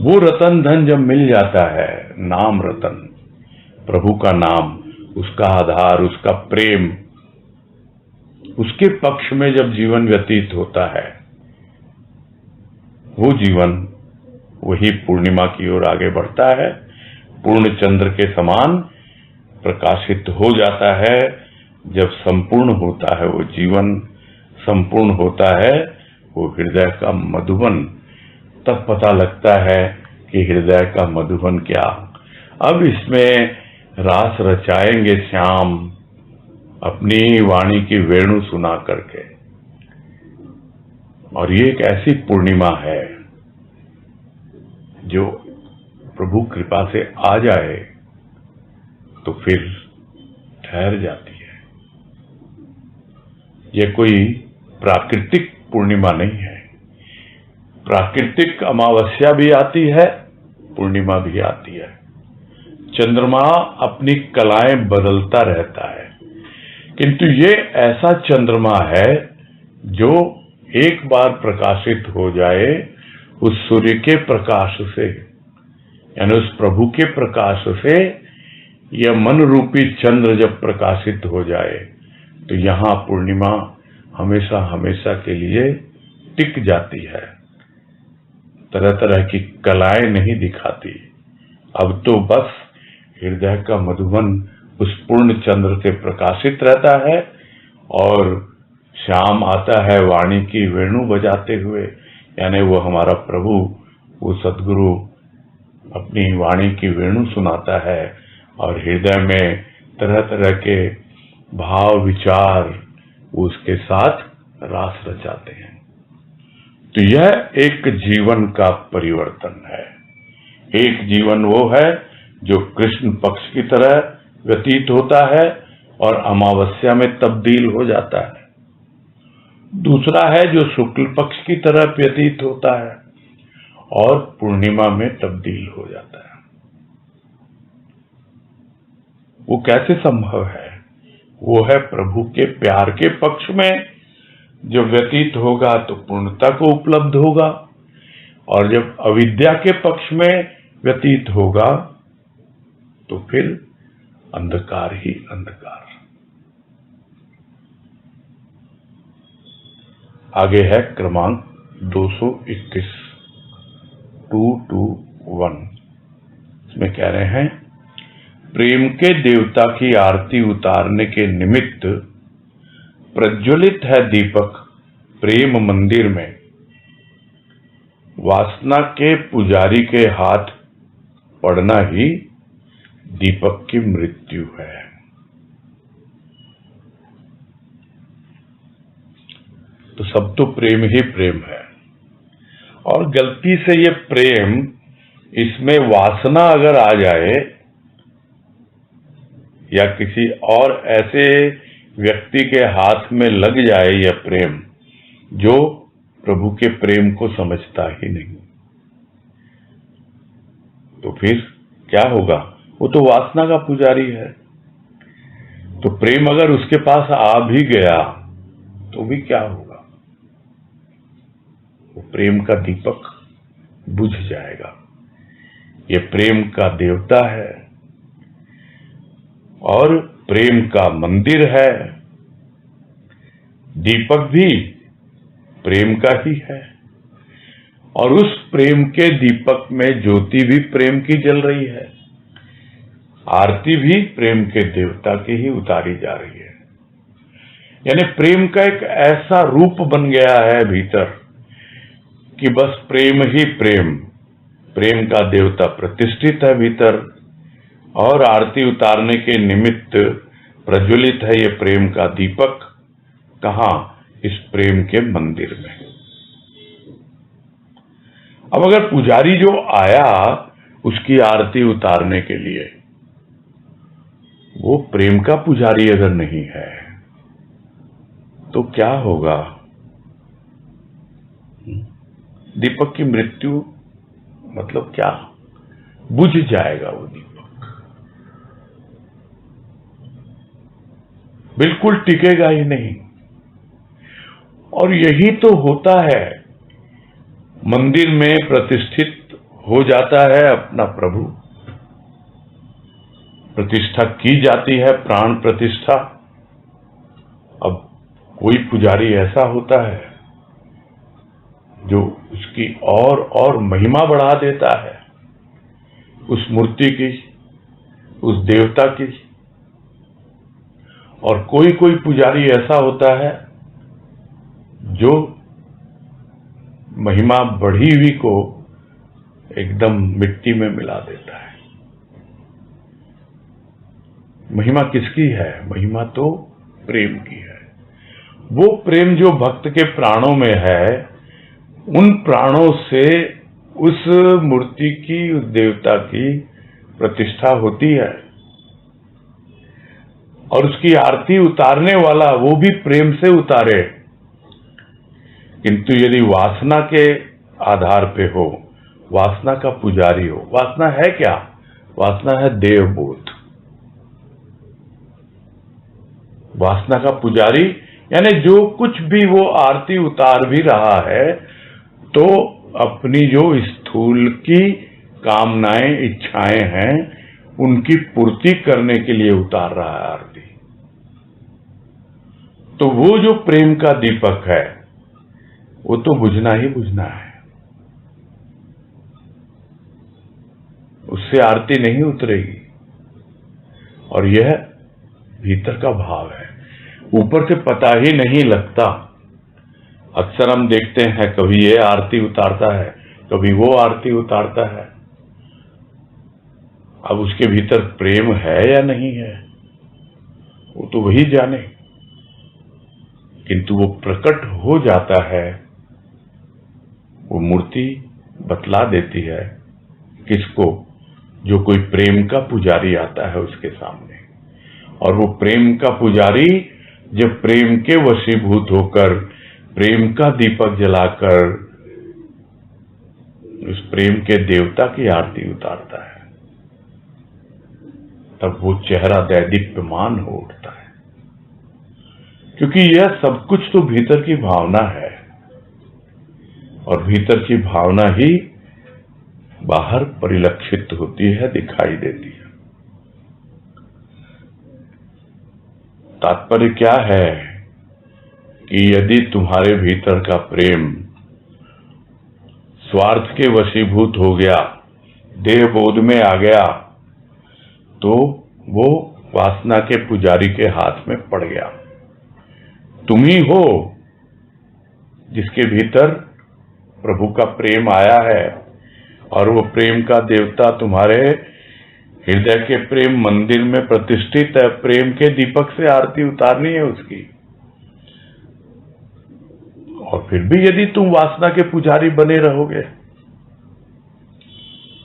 वो रतन धन जब मिल जाता है, नाम रतन, प्रभु का नाम, उसका आधार, उसका प्रेम, उसके पक्ष में जब जीवन व्यतीत होता है, वो जीवन वही पूर्णिमा की ओर आगे बढ़ता है, पूर्ण चंद्र के समान प्रकाशित हो जाता है। जब संपूर्ण होता है वो जीवन, संपूर्ण होता है वो हृदय का मधुबन, तब पता लगता है कि हृदय का मधुबन क्या। अब इसमें रास रचाएंगे श्याम अपनी वाणी की वेणु सुना करके। और ये एक ऐसी पूर्णिमा है जो प्रभु कृपा से आ जाए तो फिर ठहर जाती है। ये कोई प्राकृतिक पूर्णिमा नहीं है। प्राकृतिक अमावस्या भी आती है, पूर्णिमा भी आती है। चंद्रमा अपनी कलाएं बदलता रहता है, किंतु ये ऐसा चंद्रमा है जो एक बार प्रकाशित हो जाए उस सूर्य के प्रकाश से, यानी उस प्रभु के प्रकाश से, यह मन रूपी चंद्र जब प्रकाशित हो जाए तो यहां पूर्णिमा हमेशा हमेशा के लिए टिक जाती है। तरह तरह की कलाएं नहीं दिखाती। अब तो बस हृदय का मधुबन उस पूर्ण चंद्र से प्रकाशित रहता है और श्याम आता है वाणी की वेणु बजाते हुए, यानी वो हमारा प्रभु, वो सद्गुरु अपनी वाणी की वेणु सुनाता है और हृदय में तरह तरह के भाव विचार उसके साथ रास रचाते हैं। तो यह एक जीवन का परिवर्तन है। एक जीवन वो है जो कृष्ण पक्ष की तरह व्यतीत होता है और अमावस्या में तब्दील हो जाता है। दूसरा है जो शुक्ल पक्ष की तरह व्यतीत होता है और पूर्णिमा में तब्दील हो जाता है। वो कैसे संभव है? वो है प्रभु के प्यार के पक्ष में जब व्यतीत होगा तो पूर्णता को उपलब्ध होगा, और जब अविद्या के पक्ष में व्यतीत होगा तो फिर अंधकार ही अंधकार। आगे है क्रमांक 221, 221। इसमें कह रहे हैं, प्रेम के देवता की आरती उतारने के निमित्त प्रज्वलित है दीपक प्रेम मंदिर में, वासना के पुजारी के हाथ पड़ना ही दीपक की मृत्यु है। तो सब तो प्रेम ही प्रेम है, और गलती से ये प्रेम, इसमें वासना अगर आ जाए या किसी और ऐसे व्यक्ति के हाथ में लग जाए यह प्रेम जो प्रभु के प्रेम को समझता ही नहीं, तो फिर क्या होगा? वो तो वासना का पुजारी है। तो प्रेम अगर उसके पास आ भी गया तो भी क्या होगा? वो प्रेम का दीपक बुझ जाएगा। ये प्रेम का देवता है और प्रेम का मंदिर है, दीपक भी प्रेम का ही है, और उस प्रेम के दीपक में ज्योति भी प्रेम की जल रही है, आरती भी प्रेम के देवता की ही उतारी जा रही है। यानी प्रेम का एक ऐसा रूप बन गया है भीतर कि बस प्रेम ही प्रेम, प्रेम का देवता प्रतिष्ठित है भीतर, और आरती उतारने के निमित्त प्रज्वलित है ये प्रेम का दीपक। कहां? इस प्रेम के मंदिर में। अब अगर पुजारी जो आया उसकी आरती उतारने के लिए, वो प्रेम का पुजारी अगर नहीं है तो क्या होगा? दीपक की मृत्यु मतलब क्या? बुझ जाएगा वो दीपक, बिल्कुल टिकेगा ही नहीं। और यही तो होता है, मंदिर में प्रतिष्ठित हो जाता है अपना प्रभु, प्रतिष्ठा की जाती है, प्राण प्रतिष्ठा। अब कोई पुजारी ऐसा होता है जो उसकी और महिमा बढ़ा देता है, उस मूर्ति की, उस देवता की, और कोई कोई पुजारी ऐसा होता है जो महिमा बढ़ी हुई को एकदम मिट्टी में मिला देता है। महिमा किसकी है? महिमा तो प्रेम की है। वो प्रेम जो भक्त के प्राणों में है, उन प्राणों से उस मूर्ति की, उस देवता की प्रतिष्ठा होती है, और उसकी आरती उतारने वाला वो भी प्रेम से उतारे। किंतु यदि वासना के आधार पे हो, वासना का पुजारी हो, वासना है क्या? वासना है देवबोध। वासना का पुजारी यानी जो कुछ भी वो आरती उतार भी रहा है तो अपनी जो स्थूल की कामनाएं, इच्छाएं हैं, उनकी पूर्ति करने के लिए उतार रहा है आरती। तो वो जो प्रेम का दीपक है वो तो बुझना ही बुझना है, उससे आरती नहीं उतरेगी। और यह भीतर का भाव है, ऊपर से पता ही नहीं लगता। अक्सर हम देखते हैं कभी ये आरती उतारता है, कभी वो आरती उतारता है। अब उसके भीतर प्रेम है या नहीं है वो तो वही जाने, किंतु वो प्रकट हो जाता है, वो मूर्ति बतला देती है किसको? जो कोई प्रेम का पुजारी आता है उसके सामने। और वो प्रेम का पुजारी जब प्रेम के वशीभूत होकर प्रेम का दीपक जलाकर उस प्रेम के देवता की आरती उतारता है, तब वो चेहरा दैदीप्यमान हो उठता है, क्योंकि यह सब कुछ तो भीतर की भावना है, और भीतर की भावना ही बाहर परिलक्षित होती है, दिखाई देती है। तात्पर्य क्या है कि यदि तुम्हारे भीतर का प्रेम स्वार्थ के वशीभूत हो गया, देह बोध में आ गया, तो वो वासना के पुजारी के हाथ में पड़ गया। तुम ही हो जिसके भीतर प्रभु का प्रेम आया है, और वो प्रेम का देवता तुम्हारे हृदय के प्रेम मंदिर में प्रतिष्ठित है। प्रेम के दीपक से आरती उतारनी है उसकी। और फिर भी यदि तुम वासना के पुजारी बने रहोगे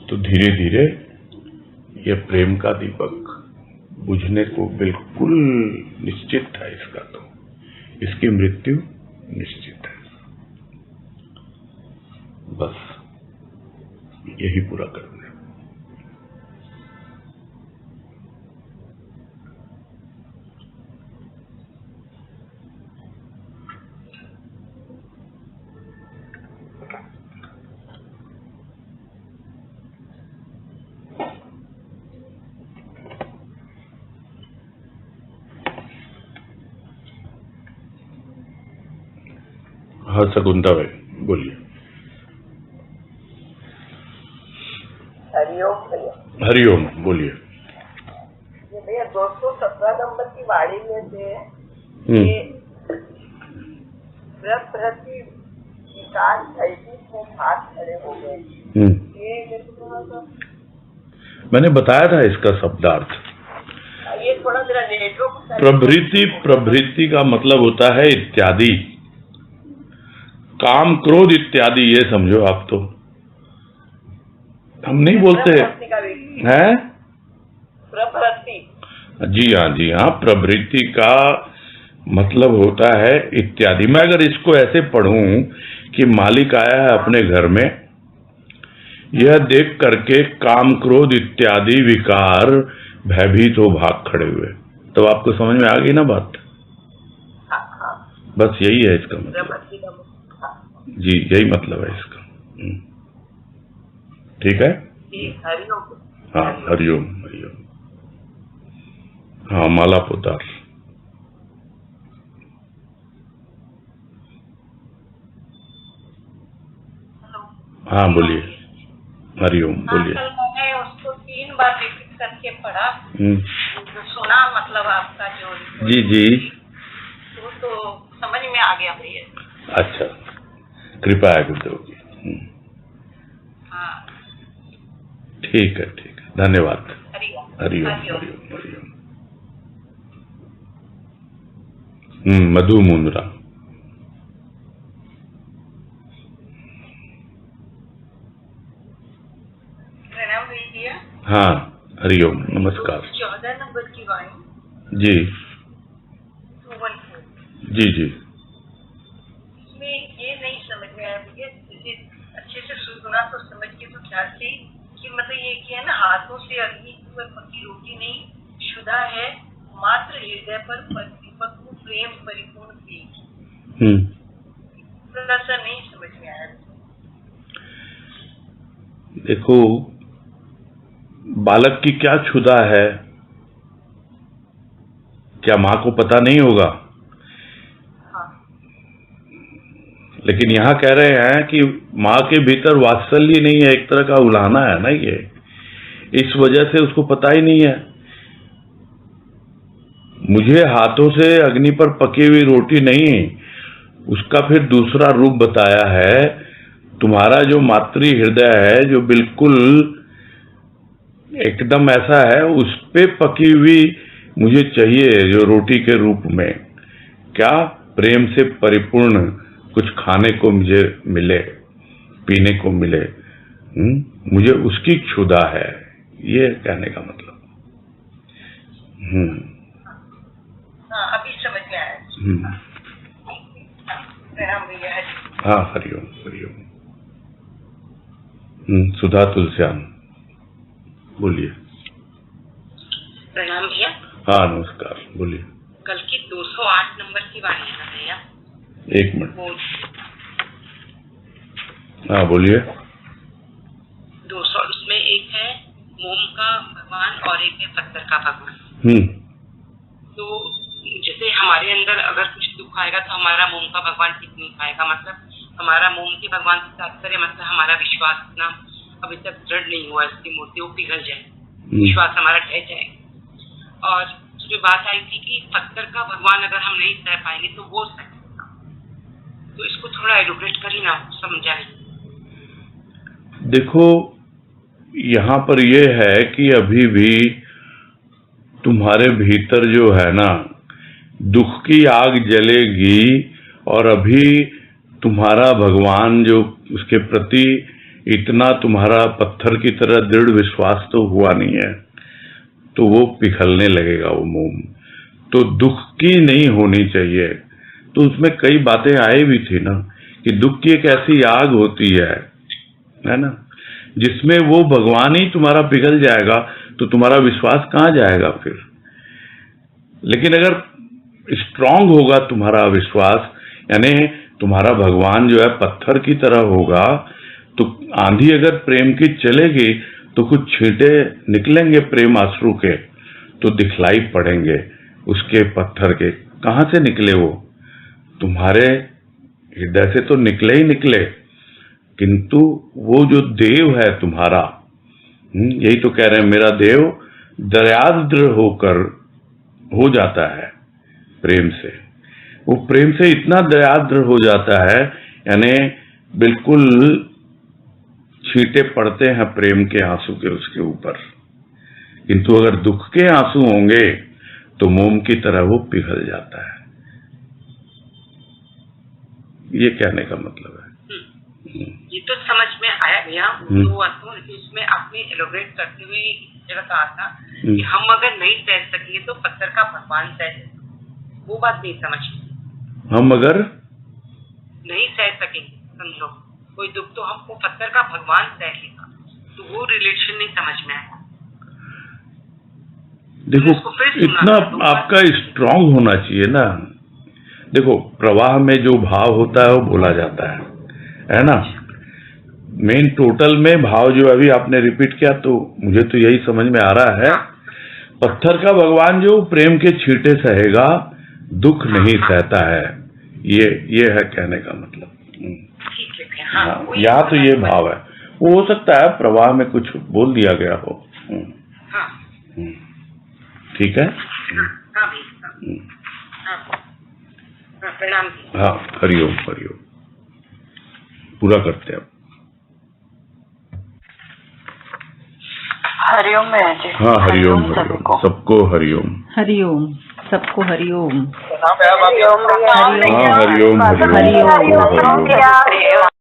तो धीरे धीरे ये प्रेम का दीपक बुझने को बिल्कुल निश्चित है। इसका तो इसकी मृत्यु निश्चित है। बस यही पूरा करना है। हाँ शकुंता भाई बोलिए। हरिओम भैया। हरिओम बोलिए। ये भैया 217 नंबर की वाणी में से ये प्रति विकास भयभीत में भाग खड़े हो गए। ये मैंने बताया था इसका शब्दार्थ। ये थोड़ा जरा नेटवर्क। प्रभृति का मतलब होता है इत्यादि, काम क्रोध इत्यादि। ये समझो आप, तो हम नहीं बोलते हैं प्रभृति। जी हाँ, जी हाँ। प्रभृति का मतलब होता है इत्यादि। मैं अगर इसको ऐसे पढ़ूं कि मालिक आया है अपने घर में, यह देख करके काम क्रोध इत्यादि विकार भयभीत हो भाग खड़े हुए, तो आपको समझ में आ गई ना बात। बस यही है इसका मतलब। जी यही मतलब है इसका। ठीक है। हाँ हरिओम हरिओम। हाँ माला पोतार। हाँ बोलिए। हरिओम बोलिए। मैंने उसको 3 बार रिपीट करके पढ़ा, सुना मतलब आपका जो। जी जी। तो समझ में आ गया भैया। अच्छा, कृपा है गुरुदेव की। हाँ ठीक है, ठीक है, धन्यवाद। हरिओम हरिओम हरिओम हरिओम। मधु मुंद्रा। प्रणाम भैया। हाँ हरिओम नमस्कार। 14 नंबर की वाणी। जी 214। जी जी। इसमें ये नहीं समझ में आया भैया, अच्छे से सुना तो समझ के तो ख्याल से कि मतलब ये क्या है ना, हाथों से अग्नि पर पकी रोटी नहीं, शुदा है मात्र हृदय पर परिपक्व प्रेम परिपूर्ण प्रेम। थोड़ा सा नहीं समझ में आया। देखो, बालक की क्या क्षुधा है, क्या माँ को पता नहीं होगा? लेकिन यहाँ कह रहे हैं कि माँ के भीतर वात्सल्य नहीं है, एक तरह का उलाहना है ना ये, इस वजह से उसको पता ही नहीं है। मुझे हाथों से अग्नि पर पकी हुई रोटी नहीं, उसका फिर दूसरा रूप बताया है। तुम्हारा जो मातृ हृदय है, जो बिल्कुल एकदम ऐसा है, उस पे पकी हुई मुझे चाहिए, जो रोटी के रूप में, क्या प्रेम से परिपूर्ण कुछ खाने को मुझे मिले, पीने को मिले। मुझे उसकी क्षुधा है, ये कहने का मतलब। अभी समझ में आया। भैया। हाँ हरिओम हरिओम। सुधा तुलसियान बोलिए। प्रणाम भैया। हाँ नमस्कार, बोलिए। कल की 208 नंबर की वाणी है भैया। एक मिनट। हाँ बोलिए। 200, उसमें एक है मोम का भगवान और एक है पत्थर का भगवान। तो जैसे हमारे अंदर अगर कुछ कुछ दुख आएगा तो हमारा मोम का भगवान टिक नहीं पाएगा। मतलब हमारा मोम के भगवान से तात्पर्य मतलब हमारा विश्वास इतना अभी तक दृढ़ नहीं हुआ, इसकी मूर्ति वो पिघल जाए, विश्वास हमारा ढह जाए। और जो बात आई थी कि पत्थर का भगवान अगर हम नहीं सह पाएंगे तो वो सहेगा, तो इसको थोड़ा एडुकेट करिए ना, समझाइए। देखो यहाँ पर ये है कि अभी भी तुम्हारे भीतर जो है ना दुख की आग जलेगी, और अभी तुम्हारा भगवान जो उसके प्रति इतना तुम्हारा पत्थर की तरह दृढ़ विश्वास तो हुआ नहीं है, तो वो पिघलने लगेगा वो मोम। तो दुख की नहीं होनी चाहिए। तो उसमें कई बातें आई भी थी ना कि दुख की एक ऐसी आग होती है ना, जिसमें वो भगवान ही तुम्हारा पिघल जाएगा, तो तुम्हारा विश्वास कहाँ जाएगा फिर। लेकिन अगर स्ट्रांग होगा तुम्हारा विश्वास, यानी तुम्हारा भगवान जो है पत्थर की तरह होगा, तो आंधी अगर प्रेम की चलेगी तो कुछ छींटे निकलेंगे प्रेम आंसू के, तो दिखलाई पड़ेंगे उसके पत्थर के। कहाँ से निकले वो? तुम्हारे हृदय से तो निकले ही निकले, किंतु वो जो देव है तुम्हारा, यही तो कह रहे हैं मेरा देव दयाद्र होकर हो जाता है प्रेम से। वो प्रेम से इतना दयाद्र हो जाता है, यानी बिल्कुल छींटे पड़ते हैं प्रेम के आंसू के उसके ऊपर। किंतु अगर दुख के आंसू होंगे तो मोम की तरह वो पिघल जाता है। ये कहने का मतलब है। ये तो समझ में आया भैया। तो इसमें आपने एलोब्रेट करते हुए एक जगह कहा था कि हम अगर नहीं सह सकेंगे तो पत्थर का भगवान सह, वो बात नहीं समझ। हम अगर नहीं सह सकेंगे, समझो कोई दुख, तो हमको पत्थर का भगवान सह लेगा, तो वो रिलेशन नहीं समझ में आया। देखो इतना आपका स्ट्रांग होना चाहिए ना। देखो प्रवाह में जो भाव होता है वो बोला जाता है ना। मेन टोटल में भाव जो अभी आपने रिपीट किया, तो मुझे तो यही समझ में आ रहा है, पत्थर का भगवान जो प्रेम के छींटे सहेगा, दुख नहीं सहता है। ये है कहने का मतलब। हाँ, यहाँ तो ये भाव है। वो हो सकता है प्रवाह में कुछ बोल दिया गया हो। ठीक है। प्रणाम। हाँ, हरिओम हरिओम। पूरा करते हैं। हरिओम में जी। हाँ, हरिओम हरिओम, सबको हरिओम। हरिओम, सबको हरिओम। हरिओम हाँ, हरिओम हरिओम। हरिओम।